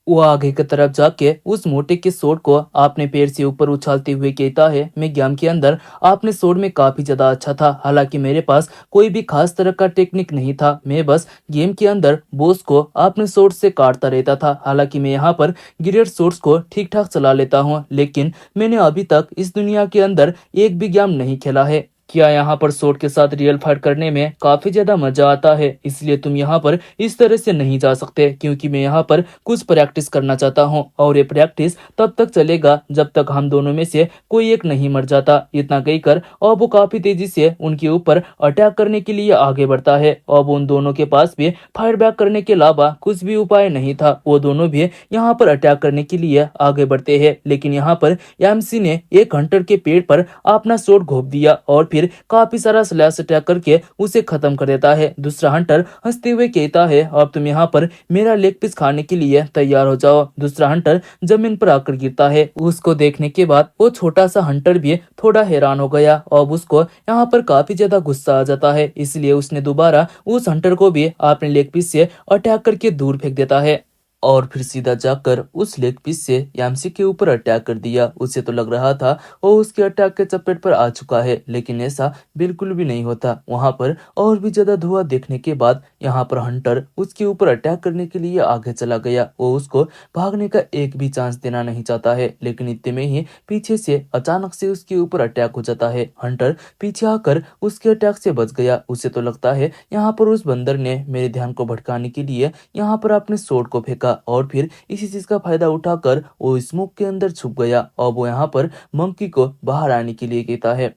वो आगे की तरफ जाके उस मोटे के सोड को अपने पैर से ऊपर उछालते हुए कहता है, मैं गेम के अंदर अपने सोड में काफी ज्यादा अच्छा था। हालांकि मेरे पास कोई भी खास तरह का टेक्निक नहीं था, मैं बस गेम के अंदर बॉस को अपने सोड से काटता रहता था। हालांकि मैं यहाँ पर ग्रेट सोर्स को ठीक ठाक चला लेता हूँ, लेकिन मैंने अभी तक इस दुनिया के अंदर एक भी गेम नहीं खेला है। क्या यहाँ पर सोड के साथ रियल फाइट करने में काफी ज्यादा मजा आता है, इसलिए तुम यहाँ पर इस तरह से नहीं जा सकते, क्योंकि मैं यहाँ पर कुछ प्रैक्टिस करना चाहता हूँ और ये प्रैक्टिस तब तक चलेगा जब तक हम दोनों में से कोई एक नहीं मर जाता। इतना कहकर अब वो काफी तेजी से उनके ऊपर अटैक करने के लिए आगे बढ़ता है। अब उन दोनों के पास भी फायर बैक करने के अलावा कुछ भी उपाय नहीं था। वो दोनों भी यहाँ पर अटैक करने के लिए आगे बढ़ते हैं, लेकिन यहाँ पर एमसी ने एक हंटर के पेड़ पर अपना शॉट घोंप दिया और फिर काफी सारा स्लैश अटैक करके उसे खत्म कर देता है। दूसरा हंटर हंसते हुए कहता है, अब तुम यहाँ पर मेरा लेग पीस खाने के लिए तैयार हो जाओ। दूसरा हंटर जमीन पर आकर गिरता है। उसको देखने के बाद वो छोटा सा हंटर भी थोड़ा हैरान हो गया और उसको यहाँ पर काफी ज्यादा गुस्सा आ जाता है, इसलिए उसने दोबारा उस हंटर को भी अपने लेग पीस से अटैक करके दूर फेंक देता है और फिर सीधा जाकर उस लेग पीस से यामसी के ऊपर अटैक कर दिया। उसे तो लग रहा था वो उसके अटैक के चपेट पर आ चुका है, लेकिन ऐसा बिल्कुल भी नहीं होता। वहां पर और भी ज्यादा धुआं देखने के बाद यहाँ पर हंटर उसके ऊपर अटैक करने के लिए आगे चला गया। वो उसको भागने का एक भी चांस देना नहीं चाहता है, लेकिन इतने में ही पीछे से अचानक से उसके ऊपर अटैक हो जाता है। हंटर पीछे आकर उसके अटैक से बच गया। उसे तो लगता है यहाँ पर उस बंदर ने मेरे ध्यान को भटकाने के लिए यहाँ पर अपने सोड को फेंका और फिर इसी चीज का फायदा उठाकर वो स्मोक के अंदर छुप गया और वो यहाँ पर मंकी को बाहर आने के लिए कहता है।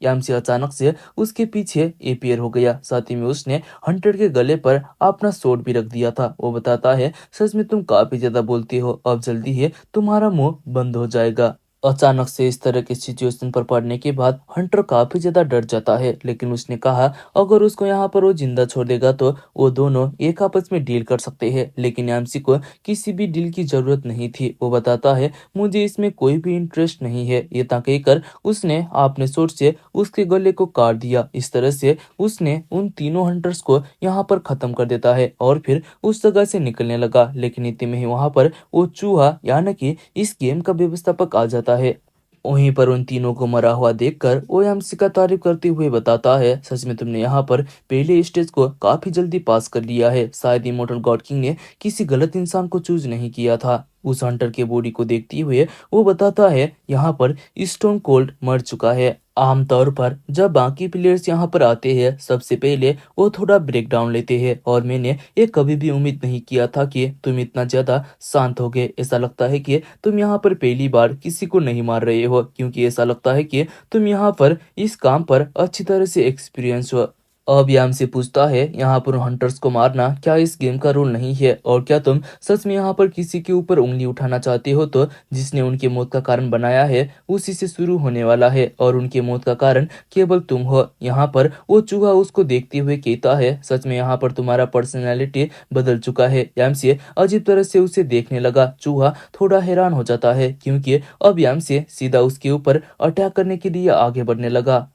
यामसी अचानक से उसके पीछे अपीयर हो गया, साथ ही में उसने हंटर के गले पर अपना सोड भी रख दिया था। वो बताता है, सच में तुम काफी ज्यादा बोलती हो, अब जल्दी ही तुम्हारा मुंह बंद हो जाएगा। अचानक से इस तरह की सिचुएशन पर पड़ने के बाद हंटर काफी ज्यादा डर जाता है, लेकिन उसने कहा अगर उसको यहाँ पर वो जिंदा छोड़ देगा तो वो दोनों एक आपस में डील कर सकते हैं। लेकिन एमसी को किसी भी डील की जरूरत नहीं थी। वो बताता है, मुझे इसमें कोई भी इंटरेस्ट नहीं है। ये ता कहकर उसने अपने सोट से उसके गले को काट दिया। इस तरह से उसने उन तीनों हंटर्स को यहाँ पर खत्म कर देता है और फिर उस जगह से निकलने लगा। लेकिन इतने में ही वहां पर वो चूहा यानी कि इस गेम का व्यवस्थापक आ जाता है। वहीं पर उन तीनों को मरा हुआ देखकर ओएमसी का तारीफ करते हुए बताता है, सच में तुमने यहाँ पर पहले स्टेज को काफी जल्दी पास कर लिया है। शायद इमोर्टल गॉड किंग ने किसी गलत इंसान को चूज नहीं किया था। उस हंटर के बॉडी को देखते हुए वो बताता है, यहाँ पर स्टोन कोल्ड मर चुका है। आमतौर पर जब बाकी प्लेयर्स यहाँ पर आते हैं सबसे पहले वो थोड़ा ब्रेक डाउन लेते हैं और मैंने ये कभी भी उम्मीद नहीं किया था कि तुम इतना ज्यादा शांत होगे। ऐसा लगता है कि तुम यहाँ पर पहली बार किसी को नहीं मार रहे हो, क्योंकि ऐसा लगता है कि तुम यहाँ पर इस काम पर अच्छी तरह से एक्सपीरियंस हो। अब याम से पूछता है, यहाँ पर हंटर्स को मारना क्या इस गेम का रूल नहीं है, और क्या तुम सच में यहाँ पर किसी के ऊपर उंगली उठाना चाहते हो तो जिसने उनके मौत का कारण बनाया है उसी से शुरू होने वाला है, और उनके मौत का कारण केवल तुम हो। यहाँ पर वो चूहा उसको देखते हुए कहता है, सच में यहाँ पर तुम्हारा पर्सनैलिटी बदल चुका है। याम से अजीब तरह से उसे देखने लगा। चूहा थोड़ा हैरान हो जाता है क्योंकि अब याम से सीधा उसके ऊपर अटैक करने के लिए आगे बढ़ने लगा,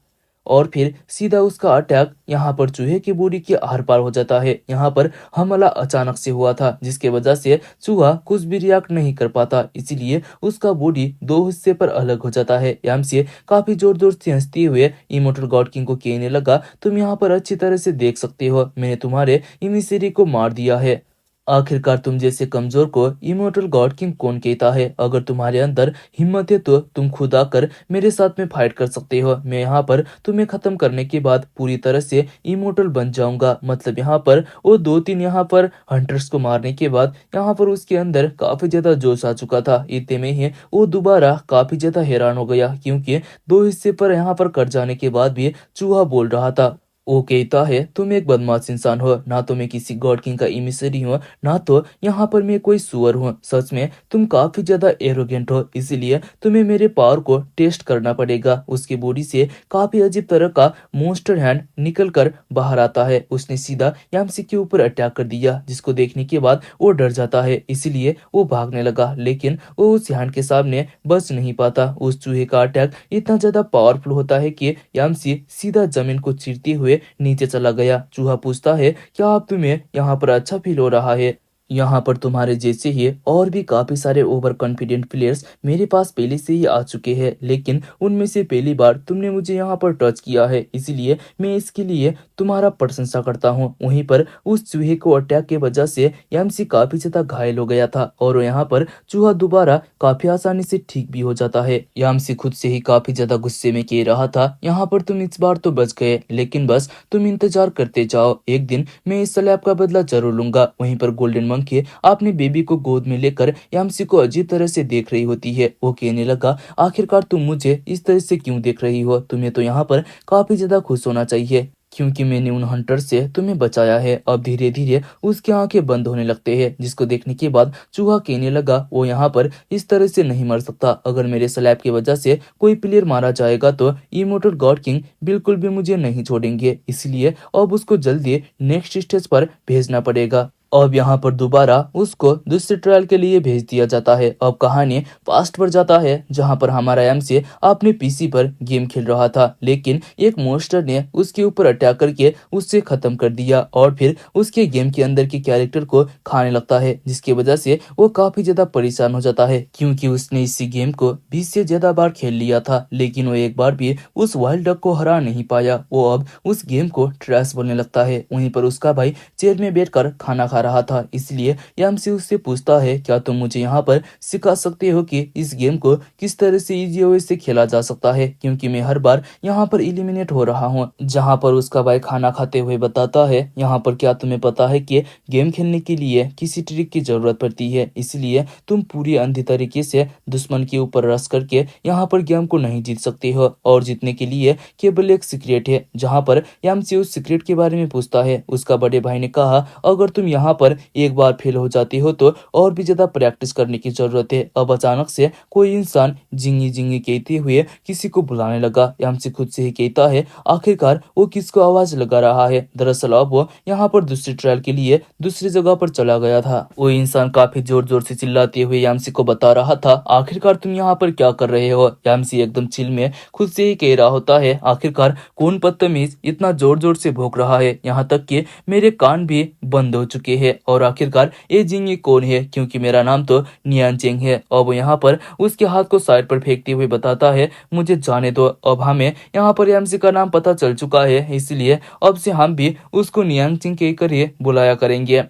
और फिर सीधा उसका अटैक यहाँ पर चूहे की बॉडी के आर पार हो जाता है। यहाँ पर हमला अचानक से हुआ था जिसके वजह से चूहा कुछ भी रिएक्ट नहीं कर पाता, इसीलिए उसका बॉडी दो हिस्से पर अलग हो जाता है। याम से काफी जोर जोर से हंसते हुए इमोर्टल गॉड किंग को कहने लगा, तुम यहाँ पर अच्छी तरह से देख सकते हो, मैंने तुम्हारे इमिसेरी को मार दिया है। आखिरकार तुम जैसे कमजोर को इमोर्टल गॉड किंग कौन कहता है? अगर तुम्हारे अंदर हिम्मत है तो तुम खुद आकर मेरे साथ में फाइट कर सकते हो। मैं यहाँ पर तुम्हें खत्म करने के बाद पूरी तरह से इमोर्टल बन जाऊंगा। मतलब यहाँ पर वो दो तीन यहाँ पर हंटर्स को मारने के बाद यहाँ पर उसके अंदर काफी ज्यादा जोश आ चुका था। इतने में ही वो दोबारा काफी ज्यादा हैरान हो गया क्योंकि दो हिस्से पर यहाँ पर कट जाने के बाद भी चूहा बोल रहा था। वो कहता है, तुम एक बदमाश इंसान हो, ना तो मैं किसी गॉड किंग का इमिसरी हूँ, ना तो यहाँ पर मैं कोई सुअर हूँ। सच में तुम काफी ज्यादा एरोगेंट हो, इसीलिए तुम्हें मेरे पावर को टेस्ट करना पड़ेगा। उसकी बॉडी से काफी अजीब तरह का मॉन्स्टर हैंड निकल कर बाहर आता है। उसने सीधा यामसी के ऊपर अटैक कर दिया, जिसको देखने के बाद वो डर जाता है, इसीलिए वो भागने लगा, लेकिन वो उस हैंड के सामने बच नहीं पाता। उस चूहे का अटैक इतना ज्यादा पावरफुल होता है कि यामसी सीधा जमीन को चीरते हुए नीचे चला गया। चूहा पूछता है, क्या आप तुम्हें यहाँ पर अच्छा फील हो रहा है? यहाँ पर तुम्हारे जैसे ही और भी काफी सारे ओवर कॉन्फिडेंट प्लेयर्स मेरे पास पहले से ही आ चुके हैं, लेकिन उनमें से पहली बार तुमने मुझे यहाँ पर टच किया है, इसीलिए मैं इसके लिए तुम्हारा प्रशंसा करता हूँ। वहीं पर उस चूहे को अटैक के वजह से यामसी काफी ज्यादा घायल हो गया था, और यहाँ पर चूहा दोबारा काफी आसानी से ठीक भी हो जाता है। यामसी खुद से ही काफी ज्यादा गुस्से में कह रहा था, यहाँ पर तुम इस बार तो बच गए, लेकिन बस तुम इंतजार करते जाओ, एक दिन मैं इस स्लैब का बदला जरूर लूंगा। वहीं पर गोल्डन मंकी अपने बेबी को गोद में लेकर यामसी को अजीब तरह से देख रही होती है। वो कहने लगा, आखिरकार तुम मुझे इस तरह से क्यों देख रही हो? तुम्हें तो यहाँ पर काफी ज्यादा खुश होना चाहिए क्योंकि मैंने उन हंटर से तुम्हें बचाया है। अब धीरे धीरे उसकी आंखें बंद होने लगते हैं, जिसको देखने के बाद चूहा कहने लगा, वो यहाँ पर इस तरह से नहीं मर सकता। अगर मेरे स्लैब की वजह से कोई प्लेयर मारा जाएगा तो इमोर्टल गॉड किंग बिल्कुल भी मुझे नहीं छोड़ेंगे, इसलिए अब उसको जल्दी नेक्स्ट स्टेज पर भेजना पड़ेगा। अब यहाँ पर दोबारा उसको दूसरे ट्रायल के लिए भेज दिया जाता है। अब कहानी पास्ट पर जाता है, जहाँ पर हमारा एमसी अपने पीसी पर गेम खेल रहा था, लेकिन एक मॉन्स्टर ने उसके ऊपर अटैक करके उससे खत्म कर दिया, और फिर उसके गेम के अंदर के कैरेक्टर को खाने लगता है, जिसकी वजह से वो काफी ज्यादा परेशान हो जाता है क्योंकि उसने इसी गेम को 20 से ज्यादा बार खेल लिया था, लेकिन वो एक बार भी उस वाइल्ड डक को हरा नहीं पाया। वो अब उस गेम को ट्रैश बोलने लगता है। वहीं पर उसका भाई चेयर में बैठकर खाना खा रहा था, इसलिए यामसी उससे पूछता है, क्या तुम मुझे यहाँ पर सिखा सकते हो कि इस गेम को किस तरह से इजी वे से खेला जा सकता है, क्योंकि मैं हर बार यहाँ पर एलिमिनेट हो रहा हूँ। जहाँ पर उसका भाई खाना खाते हुए बताता है, यहाँ पर क्या तुम्हें पता है कि गेम खेलने के लिए किसी ट्रिक की जरूरत पड़ती है, इसलिए तुम पूरी अंधी तरीके से दुश्मन के ऊपर रश करके यहाँ पर गेम को नहीं जीत सकते हो, और जीतने के लिए केवल एक सीक्रेट है। जहाँ पर यामसी उस सीक्रेट के बारे में पूछता है, उसका बड़े भाई ने कहा, अगर तुम यहाँ पर एक बार फेल हो जाती हो तो और भी ज्यादा प्रैक्टिस करने की जरूरत है। अब अचानक से कोई इंसान जिंगी जिंगी कहते हुए किसी को बुलाने लगा। यामसी खुद से ही कहता है, आखिरकार वो किसको आवाज लगा रहा है? दरअसल अब वो यहाँ पर दूसरी ट्रायल के लिए दूसरी जगह पर चला गया था। वो इंसान काफी जोर जोर से चिल्लाते हुए यामसी को बता रहा था, आखिरकार तुम यहाँ पर क्या कर रहे हो? यामसी एकदम चिल में खुद से ही कह रहा होता है, आखिरकार कौन बदतमीज इतना जोर जोर से भौंक रहा है, यहाँ तक कि मेरे कान भी बंद हो चुके हैं, और आखिरकार ये जिंगी कौन है, क्योंकि मेरा नाम तो नियांचेंग है। अब यहाँ पर उसके हाथ को साइड पर फेंकते हुए बताता है, मुझे जाने दो, अब हमें यहाँ पर यामसी का नाम पता चल चुका है, इसलिए अब से हम भी उसको नियांचेंग कहकर ही बुलाया करेंगे।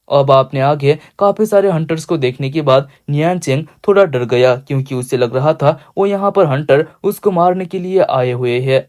अब आपने आगे काफी सारे हंटर्स को देखने के बाद नियांचेंग थोड़ा डर गया, क्योंकि उसे लग रहा था वो यहाँ पर हंटर उसको मारने के लिए आए हुए हैं।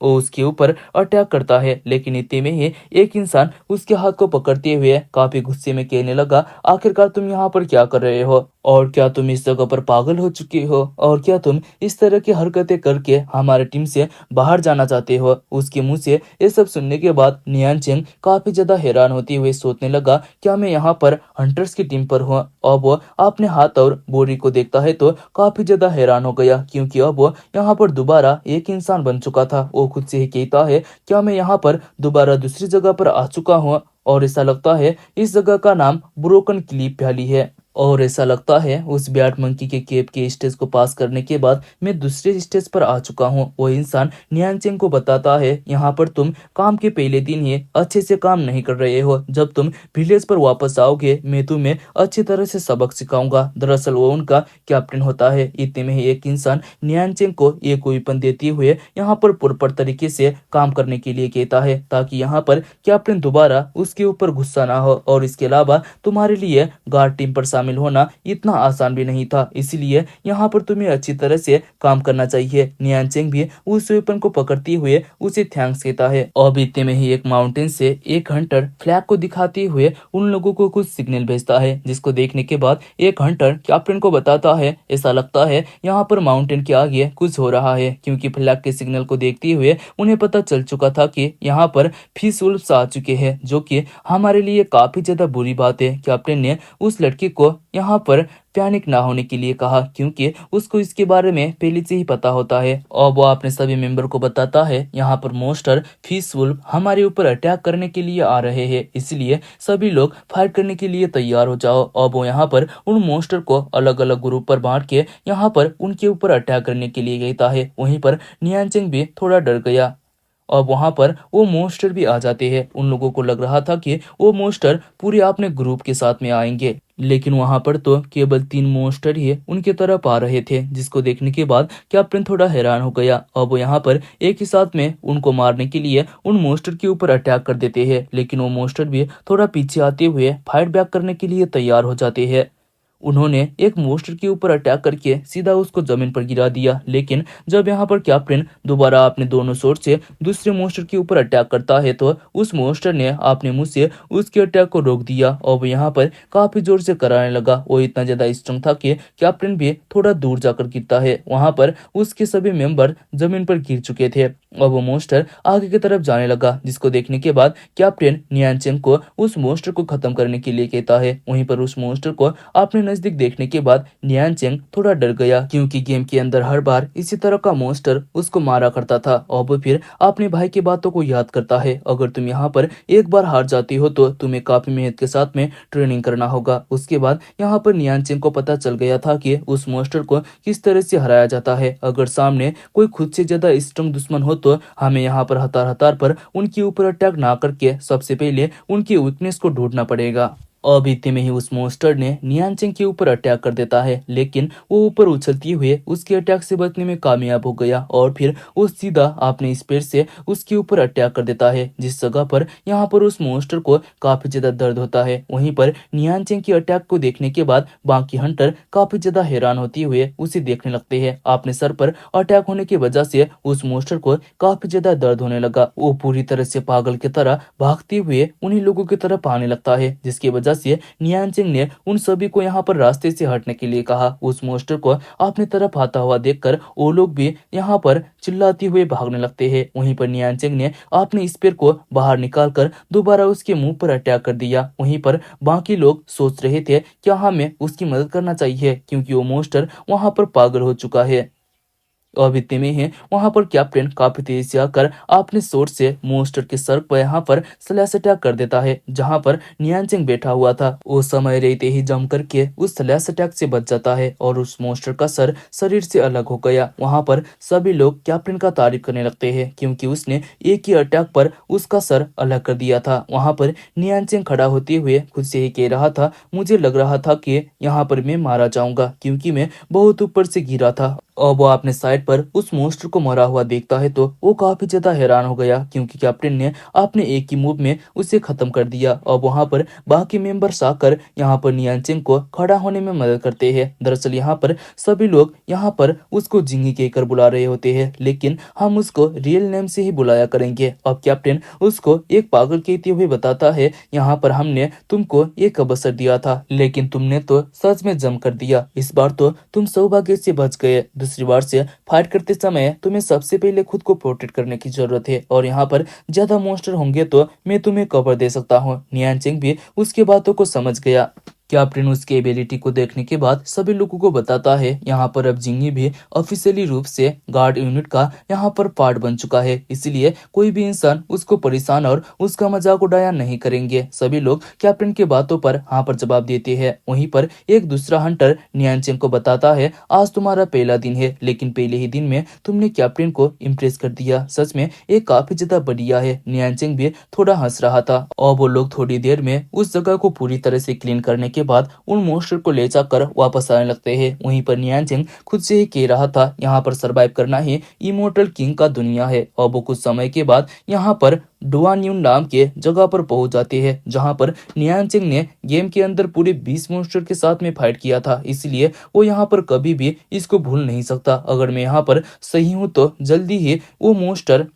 वो उसके ऊपर अटैक करता है, लेकिन इतने में ही एक इंसान उसके हाथ को पकड़ते हुए काफी गुस्से में कहने लगा, आखिरकार तुम यहाँ पर क्या कर रहे हो? और क्या तुम इस जगह पर पागल हो चुके हो? और क्या तुम इस तरह की हरकतें करके हमारे टीम से बाहर जाना चाहते हो? उसके मुंह से ये सब सुनने के बाद नियान चेंग काफी ज्यादा हैरान होते हुए सोचने लगा, क्या मैं यहाँ पर हंटर्स की टीम पर हूँ? अब वो अपने हाथ और बोरी को देखता है तो काफी ज्यादा हैरान हो गया, क्योंकि अब वो यहाँ पर दोबारा एक इंसान बन चुका था। वो खुद से ही कहता है, क्या मैं यहाँ पर दोबारा दूसरी जगह पर आ चुका हूँ? और ऐसा लगता है इस जगह का नाम ब्रोकन क्लिफ वैली है। और ऐसा लगता है उस ब्याट मंकी के केप के स्टेज को पास करने के बाद मैं दूसरे स्टेज पर आ चुका हूँ। वो इंसान नियांचेंग को बताता है, यहाँ पर तुम काम के पहले दिन ही अच्छे से काम नहीं कर रहे हो। जब तुम विलेज पर वापस आओगे मैं तुम्हें अच्छी तरह से सबक सिखाऊंगा। दरअसल वो उनका कैप्टन होता है। इतने में ही एक इंसान नियांचेंग को एक वेपन देते हुए यहाँ पर प्रॉपर तरीके से काम करने के लिए कहता है, ताकि यहाँ पर कैप्टन दोबारा उसके ऊपर गुस्सा ना हो। और इसके अलावा तुम्हारे लिए गार्ड टीम पर शामिल होना इतना आसान भी नहीं था, इसलिए यहाँ पर तुम्हें अच्छी तरह से काम करना चाहिए। नियांचेंग भी उस वेपन को पकड़ते हुए उसे थैंक्स कहता है। अब इतने में ही एक माउंटेन से एक हंटर फ्लैग को दिखाते हुए उन लोगों को कुछ सिग्नल भेजता है, जिसको देखने के बाद एक हंटर कैप्टन को बताता है, ऐसा लगता है यहाँ पर माउंटेन के आगे कुछ हो रहा है, क्योंकि फ्लैग के सिग्नल को देखते हुए उन्हें पता चल चुका था कि यहाँ पर फिश वुल्फ्स आ चुके हैं, जो कि हमारे लिए काफी ज्यादा बुरी बात है। कैप्टन ने उस लड़की को यहाँ पर पैनिक ना होने के लिए कहा, क्योंकि उसको इसके बारे में पहले से ही पता होता है। और वो अपने सभी मेंबर को बताता है, यहाँ पर मोस्टर फिश वुल्फ हमारे ऊपर अटैक करने के लिए आ रहे हैं, इसलिए सभी लोग फाइट करने के लिए तैयार हो जाओ। और वो यहाँ पर उन मोस्टर को अलग अलग ग्रुप पर बांट के यहाँ पर उनके ऊपर अटैक करने के लिए कहता है। वहीं पर नियांचेंग भी थोड़ा डर गया और वहां पर वो मोस्टर भी आ जाते हैं। उन लोगों को लग रहा था कि वो मोस्टर पूरे अपने ग्रुप के साथ में आएंगे, लेकिन वहां पर तो केवल 3 मोस्टर ही उनके तरफ आ रहे थे, जिसको देखने के बाद कैप्टन थोड़ा हैरान हो गया। अब वो यहाँ पर एक ही साथ में उनको मारने के लिए उन मोस्टर के ऊपर अटैक कर देते हैं, लेकिन वो मोस्टर भी थोड़ा पीछे आते हुए फाइट बैक करने के लिए तैयार हो जाते हैं। उन्होंने एक मोस्टर के ऊपर अटैक करके सीधा उसको जमीन पर गिरा दिया, लेकिन जब यहाँ पर कैप्टन दोबारा अपने दोनों शॉट से दूसरे मोस्टर के ऊपर अटैक करता है तो उस मोस्टर ने अपने मुंह से उसके अटैक को रोक दिया और वो यहाँ पर काफी जोर से कराने लगा। वो इतना ज्यादा स्ट्रांग था कि कैप्टन भी थोड़ा दूर जाकर गिरता है। वहां पर उसके सभी मेंबर जमीन पर गिर चुके थे और वो मोस्टर आगे की तरफ जाने लगा, जिसको देखने के बाद कैप्टन नियांचेंग को उस मोस्टर को खत्म करने के लिए कहता है। वहीं पर उस मोस्टर को अपने नजदीक देखने के बाद नियांचेंग थोड़ा डर गया, क्योंकि गेम के अंदर हर बार इसी तरह का मोस्टर उसको मारा करता था। और वो फिर अपने भाई की बातों को याद करता है, अगर तुम यहाँ पर एक बार हार जाती हो तो तुम्हें काफी मेहनत के साथ में ट्रेनिंग करना होगा। उसके बाद यहाँ पर नियांचेंग को पता चल गया था कि उस मोस्टर को किस तरह से हराया जाता है। अगर सामने कोई खुद से ज्यादा स्ट्रांग दुश्मन हो तो हमें यहाँ पर हतार हतार पर उनके ऊपर अटैक ना करके सबसे पहले उनकी वीकनेस को ढूंढना पड़ेगा। अब इतने में ही उस मोस्टर ने नियांचेंग के ऊपर अटैक कर देता है, लेकिन वो ऊपर उछलती हुए उसके अटैक से बचने में कामयाब हो गया और फिर वो सीधा अपने स्पीड से उसके ऊपर अटैक कर देता है, जिस जगह पर यहाँ पर उस मोस्टर को काफी ज्यादा दर्द होता है। वहीं पर नियांचेंग के अटैक को देखने के बाद बाकी हंटर काफी ज्यादा हैरान होते हुए उसे देखने लगते हैं। अपने सर पर अटैक होने की वजह से उस मोस्टर को काफी ज्यादा दर्द होने लगा। वो पूरी तरह से पागल की तरह भागते हुए उन्हीं लोगों की तरफ आने लगता है, जिसकी वजह से नियांचेंग ने उन सभी को यहाँ पर रास्ते से हटने के लिए कहा। उस मोस्टर को अपनी तरफ आता हुआ देखकर वो लोग भी यहाँ पर चिल्लाते हुए भागने लगते हैं। वहीं पर नियांचेंग ने अपने स्पीयर को बाहर निकालकर दोबारा उसके मुंह पर अटैक कर दिया। वहीं पर बाकी लोग सोच रहे थे क्या हमें उसकी मदद करना चाहिए, क्योंकि वो मोस्टर वहां पर पागल हो चुका है। अब इतने में ही वहां पर कैप्टन काफी तेजी से आकर अपने सोर्ट से मोस्टर के सर पर यहाँ पर स्लैश अटैक कर देता है, जहां पर नियांचेंग बैठा हुआ था। वो समय रहते ही जम करके उस स्लैश अटैक से बच जाता है और उस मोस्टर का सर शरीर से अलग हो गया। वहां पर सभी लोग कैप्टन का तारीफ करने लगते हैं, क्योंकि उसने एक ही अटैक पर उसका सर अलग कर दिया था। वहां पर नियांचेंग खड़ा होते हुए खुद से ही कह रहा था, मुझे लग रहा था कि यहाँ पर मैं मारा जाऊंगा, क्योंकि मैं बहुत ऊपर से गिरा था। और वो अपने साइड बेड पर उस मॉन्स्टर को मरा हुआ देखता है तो वो काफी ज्यादा हैरान हो गया, क्योंकि कैप्टन ने अपने एक ही मूव में उसे खत्म कर दिया। और वहां पर बाकी मेंबर्स आकर यहाँ पर नियांचेंग को खड़ा होने में मदद करते हैं। दरअसल यहाँ पर सभी लोग यहाँ पर उसको जिंगी कहकर बुला रहे होते हैं, लेकिन हम उसको रियल नेम से ही बुलाया करेंगे। अब कैप्टन उसको एक पागल कहते हुए बताता है, यहाँ पर हमने तुमको एक अवसर दिया था, लेकिन तुमने तो सच में जम कर दिया। इस बार तो तुम सौभाग्य से बच गए। दूसरी बार से फाइट करते समय तुम्हें सबसे पहले खुद को प्रोटेक्ट करने की जरूरत है, और यहाँ पर ज्यादा मॉन्स्टर होंगे तो मैं तुम्हें कवर दे सकता हूँ। नियांचेंग भी उसकी बातों को समझ गया। कैप्टन उसकी एबिलिटी को देखने के बाद सभी लोगों को बताता है, यहाँ पर अब जिंगी भी ऑफिशियली रूप से गार्ड यूनिट का यहाँ पर पार्ट बन चुका है, इसलिए कोई भी इंसान उसको परेशान और उसका मजाक उड़ाया नहीं करेंगे। सभी लोग कैप्टन की बातों पर हाँ पर जवाब देते हैं। वहीं पर एक दूसरा हंटर नियांचेंग को बताता है, आज तुम्हारा पहला दिन है, लेकिन पहले ही दिन में तुमने कैप्टन को इम्प्रेस कर दिया। सच में ये काफी ज्यादा बढ़िया है। नियांचेंग भी थोड़ा हंस रहा था, और वो लोग थोड़ी देर में उस जगह को पूरी तरह से क्लीन करने के बाद उन मॉन्स्टर को ले जाकर वापस आने लगते हैं। वहीं पर नियांचेंग खुद से ही कह रहा था, यहाँ पर सरवाइव करना ही इमोर्टल किंग का दुनिया है। और वो कुछ समय के बाद यहाँ पर डुआन्यून नाम के जगह पर पहुंच जाते हैं, जहां पर नियांचेंग ने गेम के अंदर पूरे 20 मॉन्स्टर के साथ में फाइट किया था, इसलिए वो यहाँ पर कभी भी इसको भूल नहीं सकता। अगर मैं यहाँ पर सही हूँ तो जल्दी ही वो मॉन्स्टर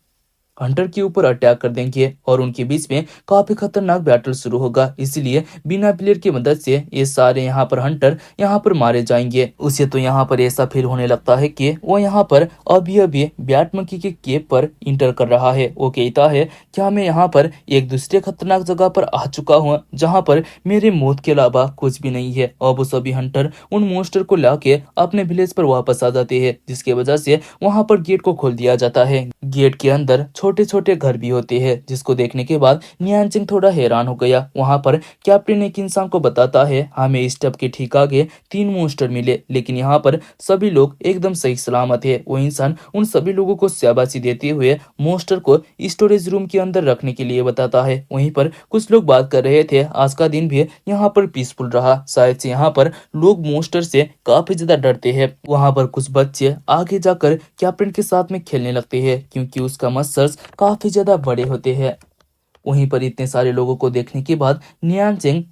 हंटर के ऊपर अटैक कर देंगे और उनके बीच में काफी खतरनाक बैटल शुरू होगा। इसलिए बिना प्लेयर की मदद से ये सारे यहाँ पर हंटर यहाँ पर मारे जाएंगे। उसे तो यहाँ पर ऐसा फील होने लगता है कि वो यहाँ पर अभी अभी बैट मंकी के केप पर इंटर कर रहा है। वो कहता है, क्या मैं यहाँ पर एक दूसरे खतरनाक जगह पर आ चुका हूँ जहाँ पर मेरे मौत के अलावा कुछ भी नहीं है। और वो सभी हंटर उन मॉन्स्टर को लाके अपने विलेज पर वापस आ जाते हैं, जिसकी वजह से वहां पर गेट को खोल दिया जाता है। गेट के अंदर छोटे छोटे घर भी होते हैं, जिसको देखने के बाद नियांचेंग थोड़ा हैरान हो गया। वहां पर कैप्टन एक इंसान को बताता है, हमें इस टब के ठीक आगे 3 मॉन्स्टर मिले, लेकिन यहाँ पर सभी लोग एकदम सही सलामत है। वो इंसान उन सभी लोगों को शाबाशी देते हुए मॉन्स्टर को स्टोरेज रूम के अंदर रखने के लिए बताता है। वहीं पर कुछ लोग बात कर रहे थे, आज का दिन भी यहाँ पर पीसफुल रहा, शायद से यहाँ पर लोग मॉन्स्टर से काफी ज्यादा डरते हैं। वहां पर कुछ बच्चे आगे जाकर कैप्टन के साथ में खेलने लगते हैं, क्योंकि उसका मसल्स काफी ज्यादा बड़े होते हैं। वहीं पर इतने सारे लोगों को देखने के बाद नियांचेंग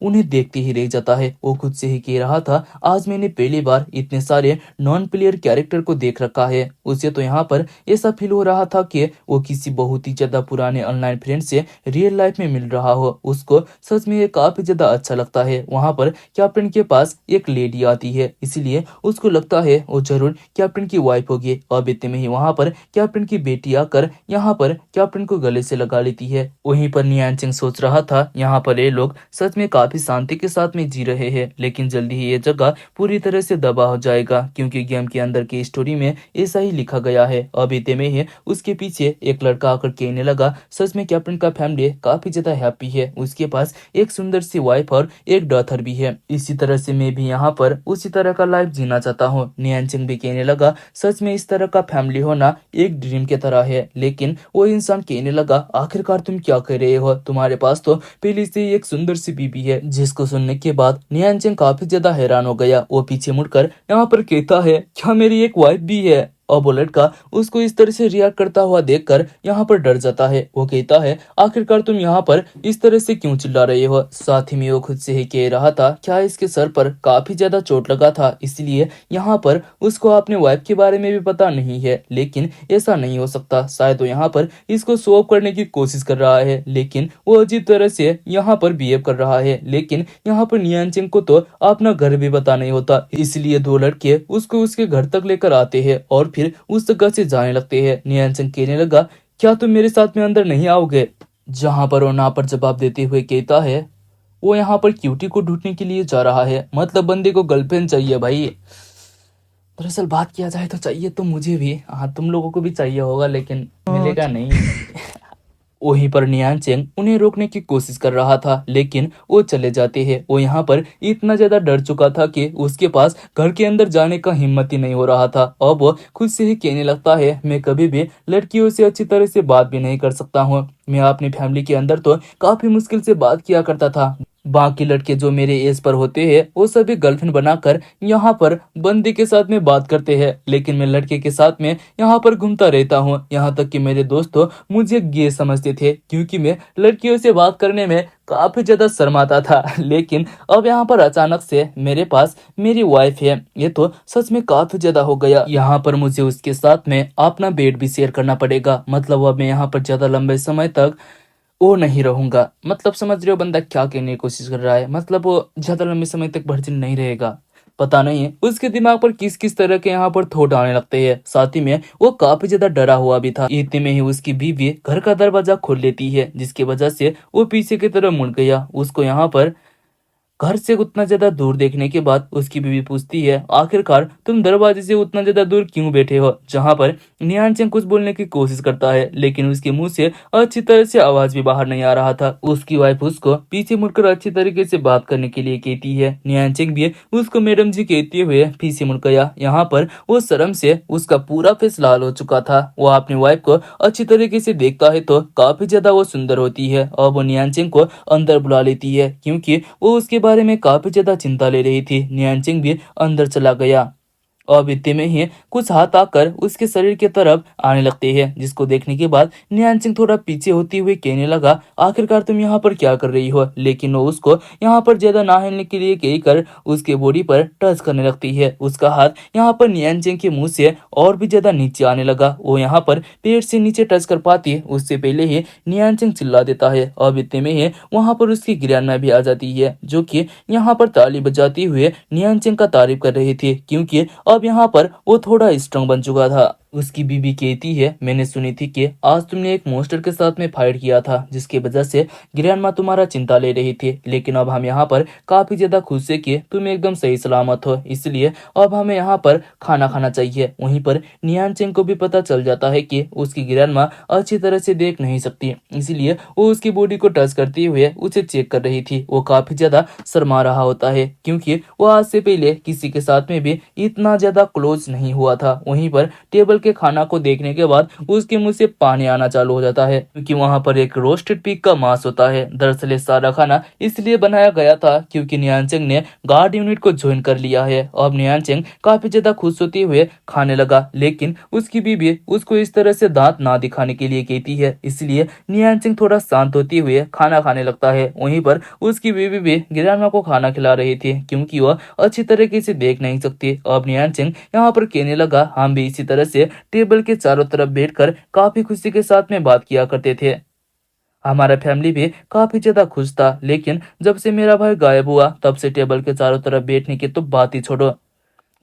उन्हें देखते ही रह जाता है। वो खुद से ही कह रहा था, आज मैंने पहली बार इतने सारे नॉन प्लेयर कैरेक्टर को देख रखा है। उसे तो यहाँ पर ऐसा फील हो रहा था कि वो किसी बहुत ही ज्यादा पुराने ऑनलाइन फ्रेंड से रियल लाइफ में मिल रहा हो। उसको सच में ये काफी ज्यादा अच्छा लगता है। वहां पर कैप्टन के पास एक लेडी आती है, इसीलिए उसको लगता है वो जरूर कैप्टन की वाइफ होगी। और इतने में ही वहां पर कैप्टन की बेटी आकर यहाँ पर कैप्टन को गले से लगा लेती है। वहीं पर नियांचेंग सोच रहा था, यहाँ पर ये लोग सच में काफी शांति के साथ में जी रहे हैं, लेकिन जल्दी ही ये जगह पूरी तरह से दबा हो जाएगा, क्योंकि गेम के अंदर की स्टोरी में ऐसा ही लिखा गया है। अब इतने में ही उसके पीछे एक लड़का आकर कहने लगा, सच में कैप्टन का फैमिली काफी ज्यादा हैप्पी है, उसके पास एक सुंदर सी वाइफ और एक डॉटर भी है। इसी तरह से मैं भी यहाँ पर उसी तरह का लाइफ जीना चाहता हूँ। नियांचेंग भी कहने लगा, सच में इस तरह का फैमिली होना एक ड्रीम की तरह है। लेकिन वो इंसान कहने लगा, आखिरकार तुम क्या कह रहे हो, तुम्हारे पास तो पहले से ही एक सुंदर सी बीबी है। जिसको सुनने के बाद नियांचेंग काफी ज्यादा हैरान हो गया। वो पीछे मुड़कर यहाँ पर कहता है, क्या मेरी एक वाइफ भी है? और वो लड़का उसको इस तरह से रिएक्ट करता हुआ देखकर यहाँ पर डर जाता है। वो कहता है, आखिरकार तुम यहाँ पर इस तरह से क्यों चिल्ला रहे हो? साथ ही में वो खुद से ही कह रहा था, क्या इसके सर पर काफी ज्यादा चोट लगा था, इसलिए यहाँ पर उसको अपने वाइफ के बारे में भी पता नहीं है। लेकिन ऐसा नहीं हो सकता, शायद वो यहाँ पर इसको शो ऑफ करने की कोशिश कर रहा है, लेकिन वो अजीब तरह से यहाँ पर बिहेव कर रहा है। लेकिन यहाँ पर नियांचेंग को तो अपना घर भी पता नहीं होता, इसलिए 2 लड़के उसको उसके घर तक लेकर आते हैं और फिर उस जगह से जाने लगते हैं। नियांचेंग कहने लगा, क्या तुम मेरे साथ में अंदर नहीं आओगे? जहां पर वो ना पर जवाब देते हुए कहता है, वो यहाँ पर क्यूटी को ढूंढने के लिए जा रहा है। मतलब बंदे को गर्लफ्रेंड चाहिए भाई। दरअसल बात किया जाए तो चाहिए तो मुझे भी, हाँ तुम लोगों को भी चाहिए होगा, लेकिन मिलेगा नहीं। वहीं पर नियांचेंग उन्हें रोकने की कोशिश कर रहा था, लेकिन वो चले जाते हैं। वो यहाँ पर इतना ज्यादा डर चुका था कि उसके पास घर के अंदर जाने का हिम्मत ही नहीं हो रहा था। अब वो खुद से ही कहने लगता है, मैं कभी भी लड़कियों से अच्छी तरह से बात भी नहीं कर सकता हूँ। मैं अपनी फैमिली के अंदर तो काफी मुश्किल से बात किया करता था, बाकी लड़के जो मेरे एज पर होते हैं वो सभी गर्लफ्रेंड बनाकर यहाँ पर बंदी के साथ में बात करते हैं, लेकिन मैं लड़के के साथ में यहाँ पर घूमता रहता हूँ। यहाँ तक कि मेरे दोस्तों मुझे गे समझते थे, क्योंकि मैं लड़कियों से बात करने में काफी ज्यादा शर्माता था। लेकिन अब यहाँ पर अचानक से मेरे पास मेरी वाइफ है, ये तो सच में काफी ज्यादा हो गया। यहाँ पर मुझे उसके साथ में अपना बेड भी शेयर करना पड़ेगा। मतलब अब मैं यहाँ पर ज्यादा लंबे समय तक वो नहीं रहूंगा। मतलब समझ रहे हो बंदा क्या कहने की कोशिश कर रहा है। मतलब वो ज्यादा लंबे समय तक वर्जिन नहीं रहेगा। पता नहीं है उसके दिमाग पर किस किस तरह के यहाँ पर थॉट आने लगते हैं। साथ ही में वो काफी ज्यादा डरा हुआ भी था। इतने में ही उसकी बीवी घर का दरवाजा खोल लेती है, जिसकी वजह से वो पीछे की तरफ मुड़ गया। उसको यहाँ पर घर से उतना ज्यादा दूर देखने के बाद उसकी बीवी पूछती है, आखिरकार तुम दरवाजे से उतना ज्यादा दूर क्यों बैठे हो। जहां पर नियांचन कुछ बोलने की कोशिश करता है, लेकिन उसके मुंह से अच्छी तरह से आवाज भी बाहर नहीं आ रहा था। उसकी वाइफ उसको पीछे मुड़कर अच्छी तरीके से बात करने के लिए कहती है। नियांचन भी उसको मैडम जी कहते हुए पीछे मुड़ गया। यहाँ पर वो शर्म से उसका पूरा फेस लाल हो चुका था। वो अपनी वाइफ को अच्छी तरीके से देखता है तो काफी ज्यादा वो सुंदर होती है, और वो नियांचन को अंदर बुला लेती है, क्योंकि वो उसके बारे में काफी ज्यादा चिंता ले रही थी। नियांचिंग भी अंदर चला गया। और इतने में ही कुछ हाथ आकर उसके शरीर की तरफ आने लगते हैं, जिसको देखने के बाद नियांचिंग थोड़ा पीछे होते हुए कहने लगा, आखिरकार तुम यहाँ पर क्या कर रही हो। लेकिन वो उसको यहाँ पर ज्यादा ना हिलने के लिए कहकर उसके बॉडी पर टच करने लगती है। उसका हाथ यहाँ पर नियांचिंग के मुंह से और भी ज्यादा नीचे आने लगा। वो यहाँ पर पेट से नीचे टच कर पाती उससे पहले ही नियांचिंग चिल्ला देता है। और इतने में ही वहां पर उसकी ग्रैंडमा भी आ जाती है, जो कि यहाँ पर ताली बजाती हुए नियांचिंग का तारीफ कर रही थी, क्योंकि अब यहाँ पर वो थोड़ा स्ट्रांग बन चुका था। उसकी बीबी कहती है, मैंने सुनी थी कि आज तुमने एक मॉन्स्टर के साथ में फाइट किया था, जिसकी वजह से ग्रैंडमा तुम्हारा चिंता ले रही थी। लेकिन अब हम यहाँ पर काफी ज्यादा खुश है कि तुम एकदम सही सलामत हो, इसलिए अब हमें यहाँ पर खाना खाना चाहिए। वहीं पर नियांचेंग को भी पता चल जाता है कि उसकी ग्रैंडमा अच्छी तरह से देख नहीं सकती, इसलिए वो उसकी बॉडी को टच करते हुए उसे चेक कर रही थी। वो काफी ज्यादा शर्मा रहा होता है, क्योंकि वो आज से पहले किसी के साथ में भी इतना ज्यादा क्लोज नहीं हुआ था। वहीं पर टेबल के खाना को देखने के बाद उसके मुंह से पानी आना चालू हो जाता है, क्योंकि वहां पर एक रोस्टेड पिग का मांस होता है। दरअसल ये सारा खाना इसलिए बनाया गया था क्योंकि नियांचेंग ने गार्ड यूनिट को ज्वाइन कर लिया है। अब नियांचेंग काफी ज्यादा खुश होते हुए खाने लगा, लेकिन उसकी बीबी उसको इस तरह से दांत ना दिखाने के लिए कहती है, इसलिए नियांचेंग थोड़ा शांत होते हुए खाना खाने लगता है। वहीं पर उसकी बीबी भी ग्रैंडमा को खाना खिला रही थी, क्योंकि वह अच्छी तरीके से देख नहीं सकती। अब नियांचेंग यहाँ पर कहने लगा, हम भी इसी तरह से टेबल के चारों तरफ बैठकर काफी खुशी के साथ में बात किया करते थे। हमारा फैमिली भी काफी ज्यादा खुश था, लेकिन जब से मेरा भाई गायब हुआ तब से टेबल के चारों तरफ बैठने की तो बात ही छोड़ो,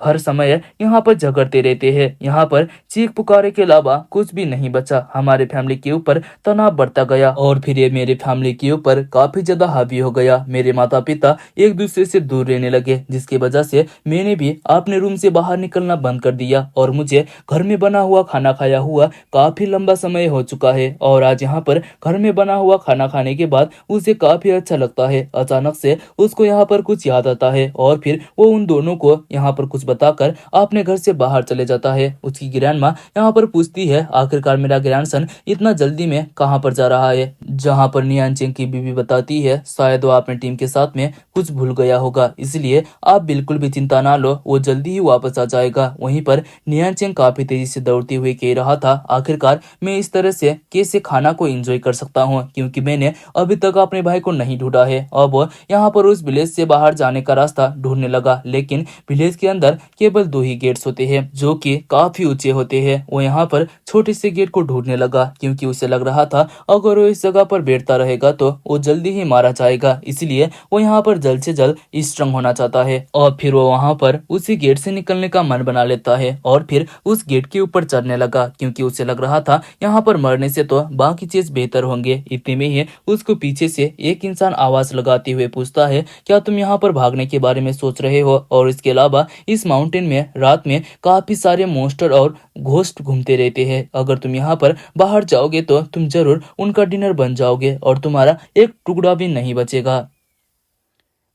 हर समय यहाँ पर झगड़ते रहते हैं। यहाँ पर चीख पुकारे के अलावा कुछ भी नहीं बचा। हमारे फैमिली के ऊपर तनाव बढ़ता गया, और फिर ये मेरे फैमिली के ऊपर काफी ज्यादा हावी हो गया। मेरे माता पिता एक दूसरे से दूर रहने लगे, जिसकी वजह से मैंने भी अपने रूम से बाहर निकलना बंद कर दिया, और मुझे घर में बना हुआ खाना खाया हुआ काफी लंबा समय हो चुका है। और आज यहाँ पर घर में बना हुआ खाना खाने के बाद उसे काफी अच्छा लगता है। अचानक से उसको यहाँ पर कुछ याद आता है, और फिर वो उन दोनों को यहाँ पर कुछ बताकर अपने घर से बाहर चले जाता है। उसकी ग्रैंडमा यहाँ पर पूछती है, आखिरकार मेरा ग्रैंडसन इतना जल्दी में कहाँ पर जा रहा है। जहाँ पर नियांचेंग की बीवी बताती है, शायद वो अपने टीम के साथ में कुछ भूल गया होगा, इसलिए आप बिल्कुल भी चिंता ना लो, वो जल्दी ही वापस आ जाएगा। वहीं पर नियांचेंग काफी तेजी से दौड़ते हुए कह रहा था, आखिरकार मैं इस तरह से कैसे खाना को एंजॉय कर सकता हूँ, क्योंकि मैंने अभी तक अपने भाई को नहीं ढूंढा है। अब वो यहाँ पर उस विलेज से बाहर जाने का रास्ता ढूंढने लगा, लेकिन विलेज के अंदर केवल 2 ही गेट्स होते हैं, जो कि काफी ऊंचे होते हैं। वो यहाँ पर छोटे से गेट को ढूंढने लगा, क्योंकि उसे लग रहा था अगर वो इस जगह पर बैठता रहेगा तो वो जल्दी ही मारा जाएगा, इसलिए वो यहाँ पर जल्द से जल्द स्ट्रांग होना चाहता है। और फिर वो वहाँ पर उसी गेट से निकलने का मन बना लेता है, और फिर उस गेट के ऊपर चढ़ने लगा, क्योंकि उसे लग रहा था यहाँ पर मरने से तो बाकी चीज बेहतर होंगे। इतने में ही उसको पीछे से एक इंसान आवाज लगाते हुए पूछता है, क्या तुम यहाँ पर भागने के बारे में सोच रहे हो? और इसके अलावा इस माउंटेन में रात में काफी सारे मॉन्स्टर और घोस्ट घूमते रहते हैं। अगर तुम यहाँ पर बाहर जाओगे तो तुम जरूर उनका डिनर बन जाओगे, और तुम्हारा एक टुकड़ा भी नहीं बचेगा।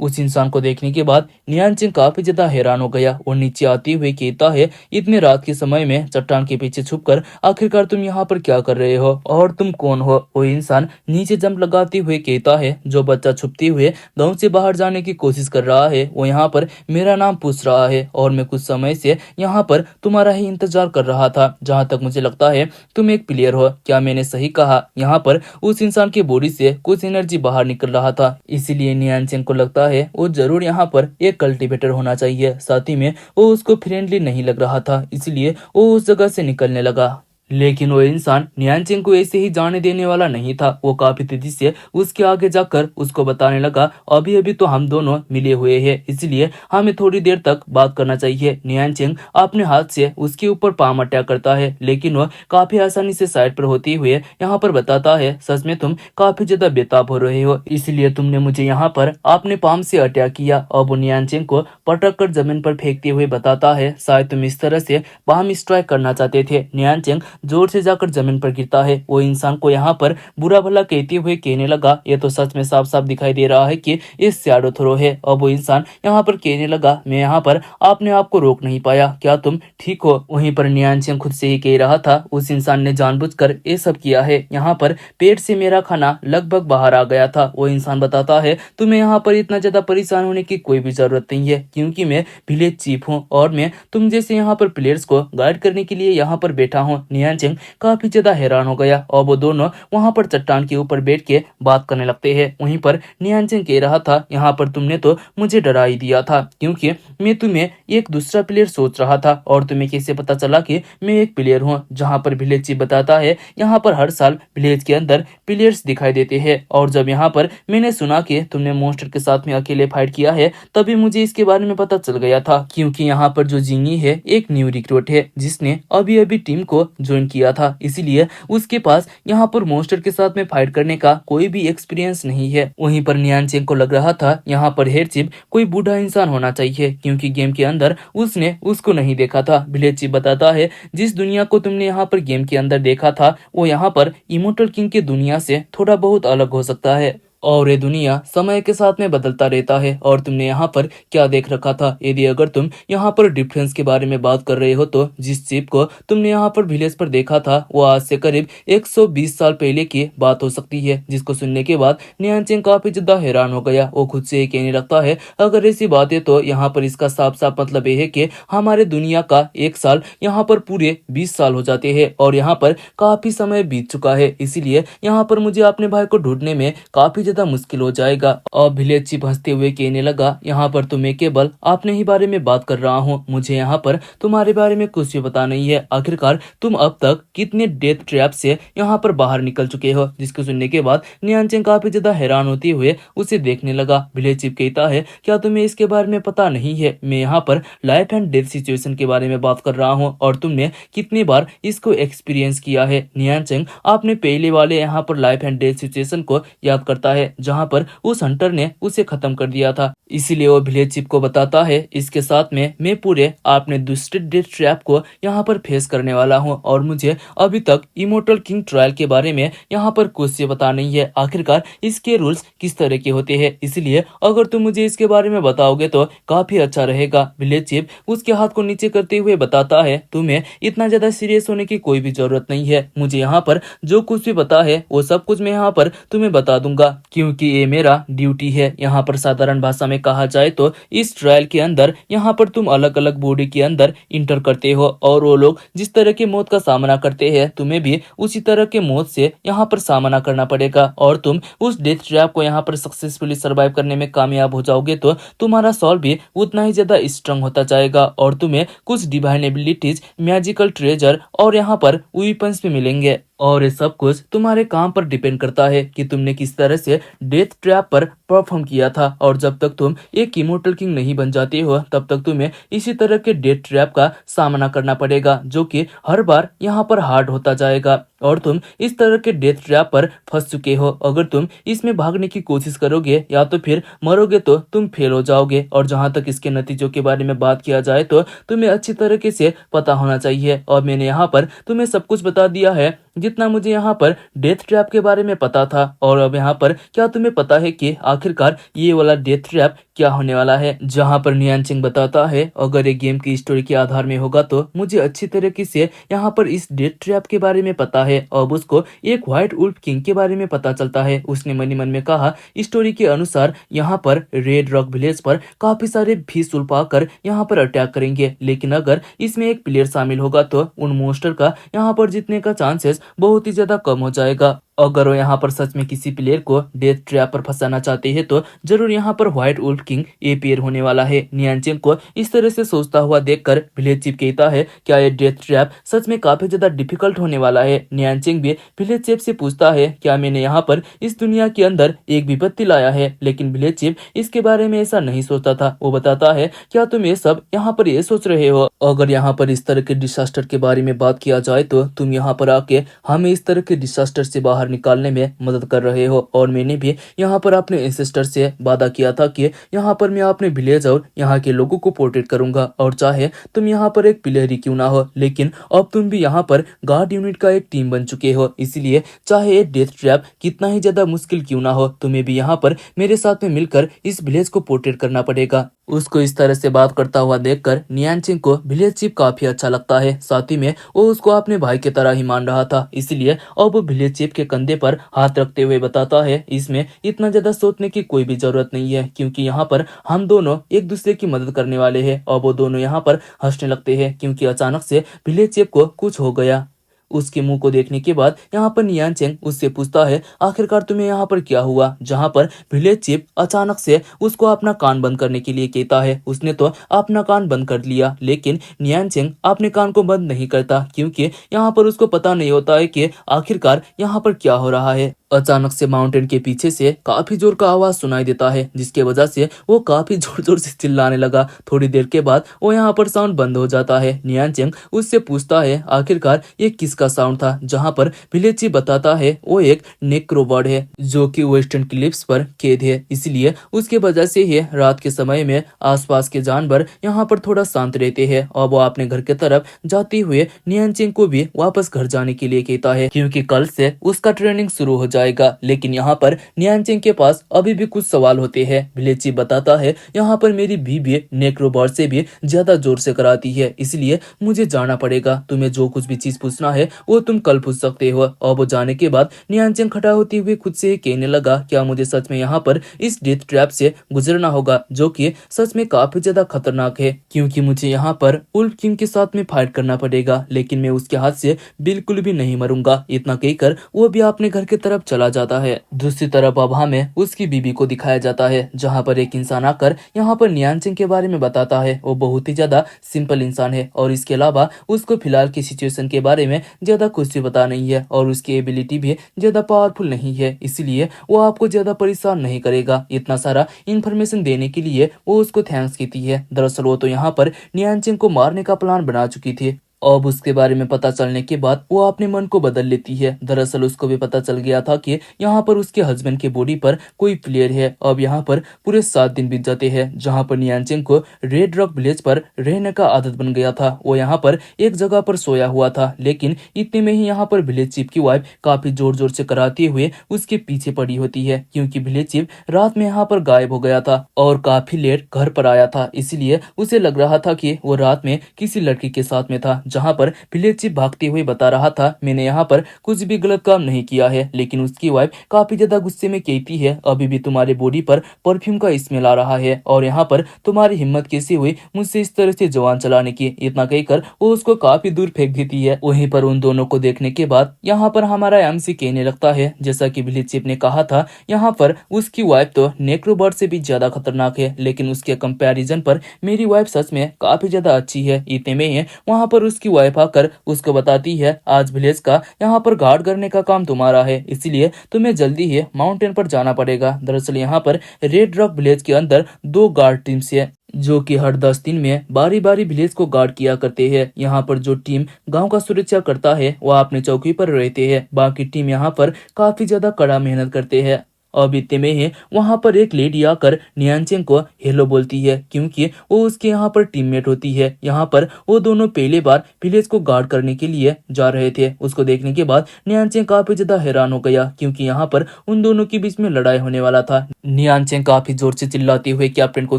उस इंसान को देखने के बाद नियांचिंग काफी ज्यादा हैरान हो गया और नीचे आते हुए कहता है, इतने रात के समय में चट्टान के पीछे छुपकर आखिरकार तुम यहाँ पर क्या कर रहे हो और तुम कौन हो? वो इंसान नीचे जंप लगाते हुए कहता है, जो बच्चा छुपते हुए गांव से बाहर जाने की कोशिश कर रहा है वो यहाँ पर मेरा नाम पूछ रहा है और मैं कुछ समय से यहाँ पर तुम्हारा ही इंतजार कर रहा था। जहाँ तक मुझे लगता है तुम एक प्लेयर हो। क्या मैंने सही कहा? यहाँ पर उस इंसान की बॉडी से कुछ एनर्जी बाहर निकल रहा था, इसीलिए नियांचेंग को लगता है वो जरूर यहाँ पर एक कल्टीवेटर होना चाहिए। साथ ही में वो उसको फ्रेंडली नहीं लग रहा था, इसलिए वो उस जगह से निकलने लगा। लेकिन वो इंसान नियांचेंग को ऐसे ही जाने देने वाला नहीं था। वो काफी तेजी से उसके आगे जाकर उसको बताने लगा, अभी अभी तो हम दोनों मिले हुए हैं, इसलिए हमें थोड़ी देर तक बात करना चाहिए। नियांचेंग अपने हाथ से उसके ऊपर पाम अटैक करता है, लेकिन वह काफी आसानी से साइड पर होते हुए यहाँ पर बताता है, सच में तुम काफी ज्यादा बेताब हो रहे हो, इसलिए तुमने मुझे यहाँ पर अपने पाम से अटैक किया। अब वो नियांचेंग को पटक कर जमीन पर फेंकते हुए बताता है, शायद तुम इस तरह से पाम स्ट्राइक करना चाहते थे। नियांचेंग जोर से जाकर जमीन पर गिरता है। वो इंसान को यहाँ पर बुरा भला कहते हुए कहने लगा, ये तो सच में साफ साफ दिखाई दे रहा है कि ये शैडो थ्रो है। अब वो इंसान यहाँ पर कहने लगा, मैं यहाँ पर अपने आप को रोक नहीं पाया, क्या तुम ठीक हो? वहीं पर नियांचेंग खुद से ही कह रहा था, उस इंसान ने जानबूझकर ये सब किया है, यहाँ पर पेट से मेरा खाना लगभग बाहर आ गया था। वो इंसान बताता है, तुम्हें यहाँ पर इतना ज्यादा परेशान होने की कोई भी जरूरत नहीं है, क्योंकि मैं विलेज चीफ हूँ और मैं तुम जैसे यहाँ पर प्लेयर्स को गाइड करने के लिए यहाँ पर बैठा हूँ। नियांचेंग काफी ज्यादा हैरान हो गया और वो दोनों वहां पर चट्टान के ऊपर बैठ के बात करने लगते हैं। वहीं पर नियांचेंग कह रहा था, यहाँ पर तुमने तो मुझे डरा ही दिया था, क्योंकि मैं तुम्हें एक दूसरा प्लेयर सोच रहा था और तुम्हें कैसे पता चला कि मैं एक प्लेयर हूँ? जहाँ पर विलेज चीफ बताता है, यहाँ पर हर साल विलेज के अंदर प्लेयर्स दिखाई देते हैं और जब यहाँ पर मैंने सुना कि तुमने मॉन्स्टर के साथ में अकेले फाइट किया है, तभी मुझे इसके बारे में पता चल गया था, क्योंकि यहाँ पर जो जिंगी है एक न्यू रिक्रूट है जिसने अभी अभी टीम को ज्वाइन किया था, इसीलिए उसके पास यहाँ पर मॉन्स्टर के साथ में फाइट करने का कोई भी एक्सपीरियंस नहीं है। वहीं पर नियांचेंग को लग रहा था यहाँ पर हेड चीफ कोई बूढ़ा इंसान होना चाहिए, क्योंकि गेम के अंदर उसने उसको नहीं देखा था। विलेज चीफ बताता है, जिस दुनिया को तुमने यहाँ पर गेम के अंदर देखा था वो यहाँ पर इमोर्टल किंग की दुनिया से थोड़ा बहुत अलग हो सकता है और ये दुनिया समय के साथ में बदलता रहता है। और तुमने यहाँ पर क्या देख रखा था? यदि अगर तुम यहाँ पर डिफरेंस के बारे में बात कर रहे हो तो जिस चिप को तुमने यहाँ पर विलेज पर देखा था वो आज से करीब 120 साल पहले की बात हो सकती है। जिसको सुनने के बाद नियांचेंग काफी ज्यादा हैरान हो गया। वो खुद से ही कहने लगता है, अगर ऐसी बात है तो यहाँ पर इसका साफ साफ मतलब ये है कि हमारे दुनिया का एक साल यहाँ पर पूरे 20 साल हो जाते हैं और यहाँ पर काफी समय बीत चुका है, इसीलिए यहाँ पर मुझे अपने भाई को ढूंढने में काफी ज्यादा मुश्किल हो जाएगा। और विलेज चीफ हंसते हुए कहने लगा, यहाँ पर तुम्हें केवल अपने ही बारे में बात कर रहा हूँ, मुझे यहाँ पर तुम्हारे बारे में कुछ भी पता नहीं है। आखिरकार तुम अब तक कितने डेथ ट्रैप से यहाँ पर बाहर निकल चुके हो? जिसको सुनने के बाद नियांचेंग काफी ज्यादा हैरान होते हुए उसे देखने लगा। विलेज चीफ कहता है, क्या तुम्हें इसके बारे में पता नहीं है? मैं यहाँ पर लाइफ एंड डेथ सिचुएशन के बारे में बात कर रहा हूँ और तुमने कितनी बार इसको एक्सपीरियंस किया है? नियांचेंग आपने पहले वाले यहाँ पर लाइफ एंड डेथ सिचुएशन को याद करता है जहां पर उस हंटर ने उसे खत्म कर दिया था, इसीलिए वो विलेज चीफ को बताता है, इसके साथ में मैं पूरे अपने दूसरे डेथ ट्रैप को यहाँ पर फेस करने वाला हूँ और मुझे अभी तक इमोर्टल किंग ट्रायल के बारे में यहाँ पर कुछ से पता नहीं है। आखिरकार इसके रूल्स किस तरह के होते हैं, इसलिए अगर तुम मुझे इसके बारे में बताओगे तो काफी अच्छा रहेगा। विलेज चीफ उसके हाथ को नीचे करते हुए बताता है, तुम्हें इतना ज्यादा सीरियस होने की कोई भी जरूरत नहीं है, मुझे यहाँ पर जो कुछ भी पता है वो सब कुछ मैं यहाँ पर तुम्हें बता दूंगा, क्योंकि ये मेरा ड्यूटी है। यहाँ पर साधारण भाषा में कहा जाए तो इस ट्रायल के अंदर यहाँ पर तुम अलग अलग बॉडी के अंदर इंटर करते हो और वो लोग जिस तरह की मौत का सामना करते हैं तुम्हें भी उसी तरह के मौत से यहाँ पर सामना करना पड़ेगा और तुम उस डेथ ट्रैप को यहाँ पर सक्सेसफुली सर्वाइव करने में कामयाब हो जाओगे तो तुम्हारा सोल भी उतना ही ज्यादा स्ट्रांग होता जाएगा और तुम्हें कुछ डिवाइन एबिलिटीज, मैजिकल ट्रेजर और यहाँ पर वेपन्स भी मिलेंगे और ये सब कुछ तुम्हारे काम पर डिपेंड करता है कि तुमने किस तरह से डेथ ट्रैप पर परफॉर्म किया था। और जब तक तुम एक इमोर्टल किंग नहीं बन जाते हो तब तक तुम्हें इसी तरह के डेथ ट्रैप का सामना करना पड़ेगा, जो कि हर बार यहाँ पर हार्ड होता जाएगा। और तुम इस तरह के डेथ ट्रैप पर फंस चुके हो। अगर तुम इसमें भागने की कोशिश करोगे या तो फिर मरोगे तो तुम फेल हो जाओगे। और जहां तक इसके नतीजों के बारे में बात किया जाए तो तुम्हें अच्छी तरीके से पता होना चाहिए, और मैंने यहाँ पर तुम्हें सब कुछ बता दिया है जितना मुझे यहाँ पर डेथ ट्रैप के बारे में पता था। और अब यहाँ पर क्या तुम्हें पता है कि आखिरकार ये वाला डेथ ट्रैप क्या होने वाला है? जहाँ पर नियान सिंह बताता है अगर एक गेम की स्टोरी के आधार में होगा तो मुझे अच्छी तरीके से यहाँ पर इस डेथ ट्रैप के बारे में पता है। अब उसको एक व्हाइट वुल्फ किंग के बारे में पता चलता है। उसने मन ही मन में कहा स्टोरी के अनुसार यहाँ पर रेड रॉक विलेज पर काफी सारे भीषुल पाकर यहाँ पर अटैक करेंगे, लेकिन अगर इसमें एक प्लेयर शामिल होगा तो उन मोस्टर का यहाँ पर जीतने का चांसेस बहुत ही ज्यादा कम हो जाएगा। अगर वो यहाँ पर सच में किसी प्लेयर को डेथ ट्रैप पर फंसाना चाहते हैं तो जरूर यहाँ पर व्हाइट वुल्फ किंग अपीयर होने वाला है। नियांचेन को इस तरह से सोचता हुआ देखकर विलेज चीफ कहता है क्या ये डेथ ट्रैप सच में काफी ज्यादा डिफिकल्ट होने वाला है? नियांचेन भी विलेज चीफ से पूछता है क्या मैंने यहाँ पर इस दुनिया के अंदर एक विपत्ति लाया है? लेकिन विलेज चीफ इसके बारे में ऐसा नहीं सोचता था। वो बताता है क्या तुम ये सब यहाँ पर ये सोच रहे हो? अगर यहाँ पर इस तरह के डिसास्टर के बारे में बात किया जाए तो तुम यहाँ पर आके हमें इस तरह के डिसास्टर से बाहर निकालने में मदद कर रहे हो। और मैंने भी यहाँ पर अपने एंसेस्टर से वादा किया था कि यहाँ पर मैं अपने विलेज और यहाँ के लोगों को पोर्ट्रेट करूंगा, और चाहे तुम यहाँ पर एक प्लेयर ही क्यों ना हो, लेकिन अब तुम भी यहाँ पर गार्ड यूनिट का एक टीम बन चुके हो। इसलिए चाहे ये डेथ ट्रैप कितना ही ज्यादा मुश्किल क्यों ना हो, तुम्हें भी यहाँ पर मेरे साथ में मिलकर इस विलेज को पोर्ट्रेट करना पड़ेगा। उसको इस तरह से बात करता हुआ देखकर नियांचिंग को विलेज चीफ काफी अच्छा लगता है। साथ ही में वो उसको अपने भाई की तरह ही मान रहा था, इसलिए अब वो विलेज चीफ के कंधे पर हाथ रखते हुए बताता है इसमें इतना ज्यादा सोचने की कोई भी जरूरत नहीं है, क्योंकि यहाँ पर हम दोनों एक दूसरे की मदद करने वाले हैं। और वो दोनों यहाँ पर हंसने लगते हैं क्योंकि अचानक से विलेज चीफ को कुछ हो गया। उसके मुंह को देखने के बाद यहाँ पर नियान चेंग उससे पूछता है आखिरकार तुम्हें यहाँ पर क्या हुआ? जहाँ पर विलेज चीफ अचानक से उसको अपना कान बंद करने के लिए कहता है। उसने तो अपना कान बंद कर लिया, लेकिन नियान चेंग अपने कान को बंद नहीं करता क्योंकि यहाँ पर उसको पता नहीं होता है कि आखिरकार यहाँ पर क्या हो रहा है। अचानक से माउंटेन के पीछे से काफी जोर का आवाज सुनाई देता है, जिसके वजह से वो काफी जोर जोर से चिल्लाने लगा। थोड़ी देर के बाद वो यहाँ पर साउंड बंद हो जाता है। नियान चेंग उससे पूछता है आखिरकार ये किसका साउंड था? जहाँ पर विलेज चीफ बताता है वो एक नेक्रोबर्ड है जो कि वेस्टर्न क्लिप्स पर कैद है, इसलिए उसके वजह से ही रात के समय में आसपास के जानवर यहाँ पर थोड़ा शांत रहते हैं। और वो अपने घर के तरफ जाते हुए नियान चेंग को भी वापस घर जाने के लिए कहता है क्योंकि कल से उसका ट्रेनिंग शुरू हो जाएगा। लेकिन यहाँ पर नियान चेंग के पास अभी भी कुछ सवाल होते हैं। विलेज चीफ बताता है यहाँ पर मेरी बीबी नेक्रोबर्ड से भी ज्यादा जोर से कराती है, इसलिए मुझे जाना पड़ेगा। तुम्हें जो कुछ भी चीज पूछना है वो तुम कल पूछ सकते हो। और वो जाने के बाद नियान चेंग खड़ा होते हुए खुद से कहने लगा क्या मुझे सच में यहाँ पर इस डेथ ट्रैप से गुजरना होगा, जो कि सच में काफी ज्यादा खतरनाक है, क्योंकि मुझे यहाँ पर वुल्फ किंग के साथ में फाइट करना पड़ेगा, लेकिन मैं उसके हाथ से बिल्कुल भी नहीं मरूंगा। इतना कहकर वो भी अपने घर की तरफ चला जाता है। दूसरी तरफ अब हमें उसकी बीबी को दिखाया जाता है, जहाँ पर एक इंसान आकर यहाँ पर नियान चेंग के बारे में बताता है। वो बहुत ही ज्यादा सिंपल इंसान है और इसके अलावा उसको फिलहाल की सिचुएशन के बारे में ज्यादा कुछ भी पता नहीं है और उसकी एबिलिटी भी ज्यादा पावरफुल नहीं है, इसलिए वो आपको ज्यादा परेशान नहीं करेगा। इतना सारा इन्फॉर्मेशन देने के लिए वो उसको थैंक्स कहती है। दरअसल वो तो यहाँ पर नियान चेंग को मारने का प्लान बना चुकी थी। अब उसके बारे में पता चलने के बाद वो अपने मन को बदल लेती है। दरअसल उसको भी पता चल गया था कि यहाँ पर उसके हस्बैंड के बॉडी पर कोई प्लेयर है। अब यहाँ पर पूरे 7 दिन बीत जाते हैं, जहाँ पर नियान चेंग को रेड रॉक विलेज पर रहने का आदत बन गया था। वो यहाँ पर एक जगह पर सोया हुआ था, लेकिन इतने में ही यहाँ पर विलेज चीफ की वाइफ काफी जोर जोर से कराते हुए उसके पीछे पड़ी होती है, क्योंकि विलेज चीफ रात में यहाँ पर गायब हो गया था और काफी लेट घर पर आया था, इसलिए उसे लग रहा था कि वो रात में किसी लड़की के साथ में था। जहाँ पर विलेज चीफ भागते हुए बता रहा था मैंने यहाँ पर कुछ भी गलत काम नहीं किया है, लेकिन उसकी वाइफ काफी ज्यादा गुस्से में कहती है अभी भी तुम्हारे बॉडी पर परफ्यूम का स्मेल आ रहा है और यहाँ पर तुम्हारी हिम्मत कैसे हुई मुझसे इस तरह से जवान चलाने की। इतना कहकर वो उसको काफी दूर फेंक देती है। वहीं पर उन दोनों को देखने के बाद यहाँ पर हमारा एमसी कहने लगता है जैसा कि विलेज चीफ ने कहा था, यहाँ पर उसकी वाइफ तो नेक्रोबर्ड से भी ज्यादा खतरनाक है, लेकिन उसके कंपैरिजन पर मेरी वाइफ सच में काफी ज्यादा अच्छी है। इतने में ही वहाँ पर उसकी वाइफ आकर उसको बताती है आज विलेज का यहाँ पर गार्ड करने का काम तुम्हारा है, इसलिए तुम्हें जल्दी ही माउंटेन पर जाना पड़ेगा। दरअसल यहाँ पर रेड रॉक विलेज के अंदर 2 गार्ड टीम्स है। जो कि हर 10 दिन में बारी बारी विलेज को गार्ड किया करते हैं। यहाँ पर जो टीम गांव का सुरक्षा करता है वह अपने चौकी पर रहते हैं, बाकी टीम यहाँ पर काफी ज्यादा कड़ा मेहनत करते हैं। अब इतने में ही वहां पर एक लेडी आकर नियांचेंग को हेलो बोलती है, क्योंकि वो उसके यहाँ पर टीममेट होती है। यहाँ पर वो दोनों पहले बार विलेज को गार्ड करने के लिए जा रहे थे। उसको देखने के बाद नियांचेंग काफी ज्यादा हैरान हो गया, क्योंकि यहाँ पर उन दोनों के बीच में लड़ाई होने वाला था। नियांचेंग काफी जोर से चिल्लाते हुए कैप्टन को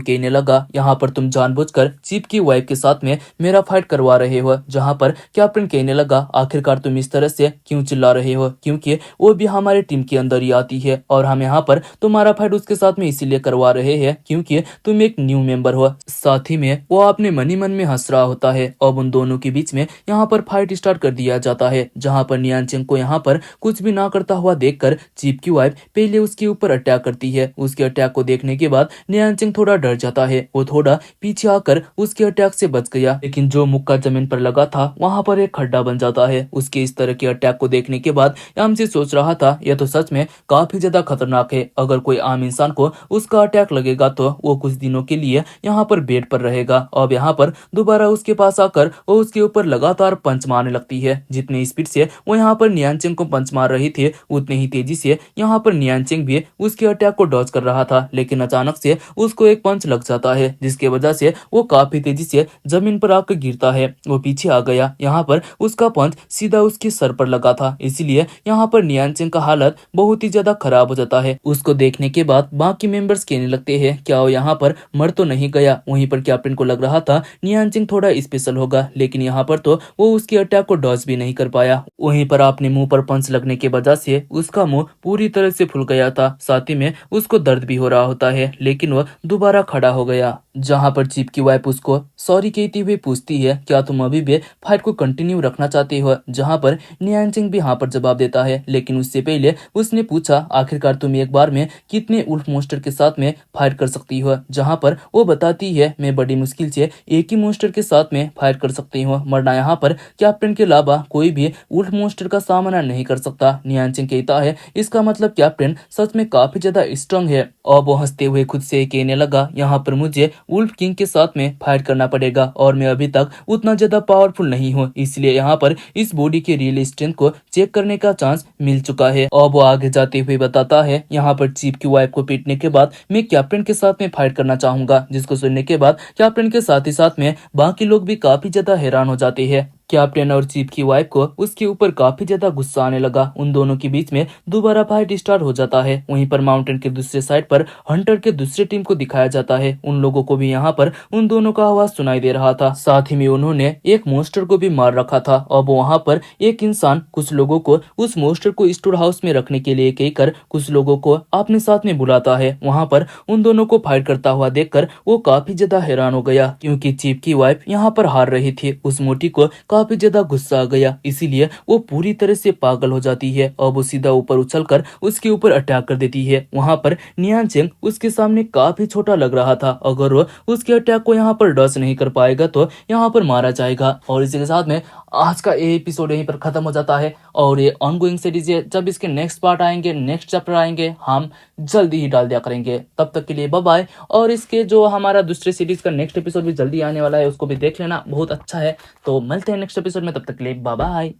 कहने लगा, यहाँ पर तुम जानबूझकर चीफ की वाइफ के साथ में मेरा फाइट करवा रहे हो। जहाँ पर कैप्टन कहने लगा, आखिरकार तुम इस तरह से क्यों चिल्ला रहे हो, क्योंकि वो भी हमारे टीम के अंदर ही आती है और हम यहाँ पर तुम्हारा फाइट उसके साथ में इसीलिए करवा रहे हैं क्योंकि तुम एक न्यू मेंबर हो। साथ ही में वो अपने मन ही मन में हंस रहा होता है। अब उन दोनों के बीच में यहाँ पर फाइट स्टार्ट कर दिया जाता है, जहाँ पर नियांचेंग को यहाँ पर कुछ भी ना करता हुआ देखकर चीफ की वाइफ पहले उसके ऊपर अटैक करती है। उसके अटैक को देखने के बाद नियांचेंग थोड़ा डर जाता है। वो थोड़ा पीछे आकर उसके अटैक से बच गया, लेकिन जो मुक्का जमीन पर लगा था वहां पर एक खड्डा बन जाता है। उसके इस तरह के अटैक को देखने के बाद यामसी सोच रहा था, यह तो सच में काफी ज्यादा खतरनाक है। अगर कोई आम इंसान को उसका अटैक लगेगा तो वो कुछ दिनों के लिए यहाँ पर बेड पर रहेगा। अब यहाँ पर दोबारा उसके पास आकर वो उसके ऊपर लगातार पंच मारने लगती है। जितनी स्पीड से वो यहाँ पर नियांचेंग को पंच मार रही थी, उतनी ही तेजी से यहाँ पर नियांचेंग भी उसके अटैक को डॉज कर रहा था। लेकिन अचानक से उसको एक पंच लग जाता है, जिसके वजह से वो काफी तेजी से जमीन पर आकर गिरता है। वो पीछे आ गया। यहाँ पर उसका पंच सीधा उसके सर पर लगा था, इसीलिए यहाँ पर नियांचेंग का हालत बहुत ही ज्यादा खराब हो जाता है। उसको देखने के बाद बाकी मेंबर्स कहने लगते हैं, क्या वो यहाँ पर मर तो नहीं गया। वहीं पर कैप्टन को लग रहा था नियांचेंग थोड़ा स्पेशल होगा, लेकिन यहाँ पर तो वो उसके अटैक को डॉज भी नहीं कर पाया। वहीं पर अपने मुंह पर पंच लगने की वजह से उसका मुंह पूरी तरह से फूल गया था। साथ ही में उसको दर्द भी हो रहा होता है, लेकिन वह दोबारा खड़ा हो गया। जहाँ पर चीफ की वाइफ उसको सॉरी कहती हुई पूछती है, क्या तुम अभी भी फाइट को कंटिन्यू रखना चाहते हो। जहाँ पर नियांचेंग भी हाँ पर जवाब देता है, लेकिन उससे पहले उसने पूछा, आखिरकार तुम एक बार में कितने उल्फ मोस्टर के साथ में फाइट कर सकती हो। जहाँ पर वो बताती है, मैं बड़ी मुश्किल से एक ही मोस्टर के साथ में फाइट कर सकती हूँ, वरना यहाँ पर कैप्टन के अलावा कोई भी उल्फ मोस्टर का सामना नहीं कर सकता। नियांचेंग कहता है, इसका मतलब कैप्टन सच में काफी ज्यादा स्ट्रांग है। और वो हंसते हुए खुद से कहने लगा, यहाँ पर मुझे वुल्फ किंग के साथ में फाइट करना पड़ेगा और मैं अभी तक उतना ज्यादा पावरफुल नहीं हूँ, इसलिए यहाँ पर इस बॉडी के रियल स्ट्रेंथ को चेक करने का चांस मिल चुका है। और वो आगे जाते हुए बताता है, यहाँ पर चीफ की वाइफ को पीटने के बाद मैं कैप्टन के साथ में फाइट करना चाहूंगा। जिसको सुनने के बाद कैप्टन के साथ ही साथ में बाकी लोग भी काफी ज्यादा हैरान हो जाते हैं। कैप्टन और चीफ की वाइफ को उसके ऊपर काफी ज्यादा गुस्सा आने लगा। उन दोनों के बीच में दोबारा फाइट स्टार्ट हो जाता है। वहीं पर माउंटेन के दूसरे साइड पर हंटर के दूसरे टीम को दिखाया जाता है। उन लोगों को भी यहाँ पर उन दोनों का आवाज सुनाई दे रहा था। साथ ही में उन्होंने एक मोस्टर को भी मार रखा था। अब वहाँ पर एक इंसान कुछ लोगों को उस मोस्टर को स्टोर हाउस में रखने के लिए कहकर कुछ लोगों को अपने साथ में बुलाता है। वहाँ पर उन दोनों को फाइट करता हुआ देखकर वो काफी ज्यादा हैरान हो गया, क्योंकि चीफ की वाइफ यहाँ पर हार रही थी। उस मोटी को काफी ज्यादा गुस्सा आ गया, इसीलिए वो पूरी तरह से पागल हो जाती है और वो सीधा ऊपर उछलकर उसके ऊपर अटैक कर देती है। वहां पर नियांचेंग उसके सामने काफी छोटा लग रहा था। अगर वो उसके अटैक को यहाँ पर डॉच नहीं कर पाएगा तो यहाँ पर मारा जाएगा। और इसी के साथ में आज का ये एपिसोड यहीं पर खत्म हो जाता है। और ये ऑनगोइंग सीरीज है, जब इसके नेक्स्ट पार्ट आएंगे, नेक्स्ट चैप्टर आएंगे, हम जल्दी ही डाल दिया करेंगे। तब तक के लिए बाय बाय। और इसके जो हमारा दूसरे सीरीज का नेक्स्ट एपिसोड भी जल्दी आने वाला है, उसको भी देख लेना, बहुत अच्छा है। तो मिलते हैं नेक्स्ट एपिसोड में, तब तक के लिए बाय बाय।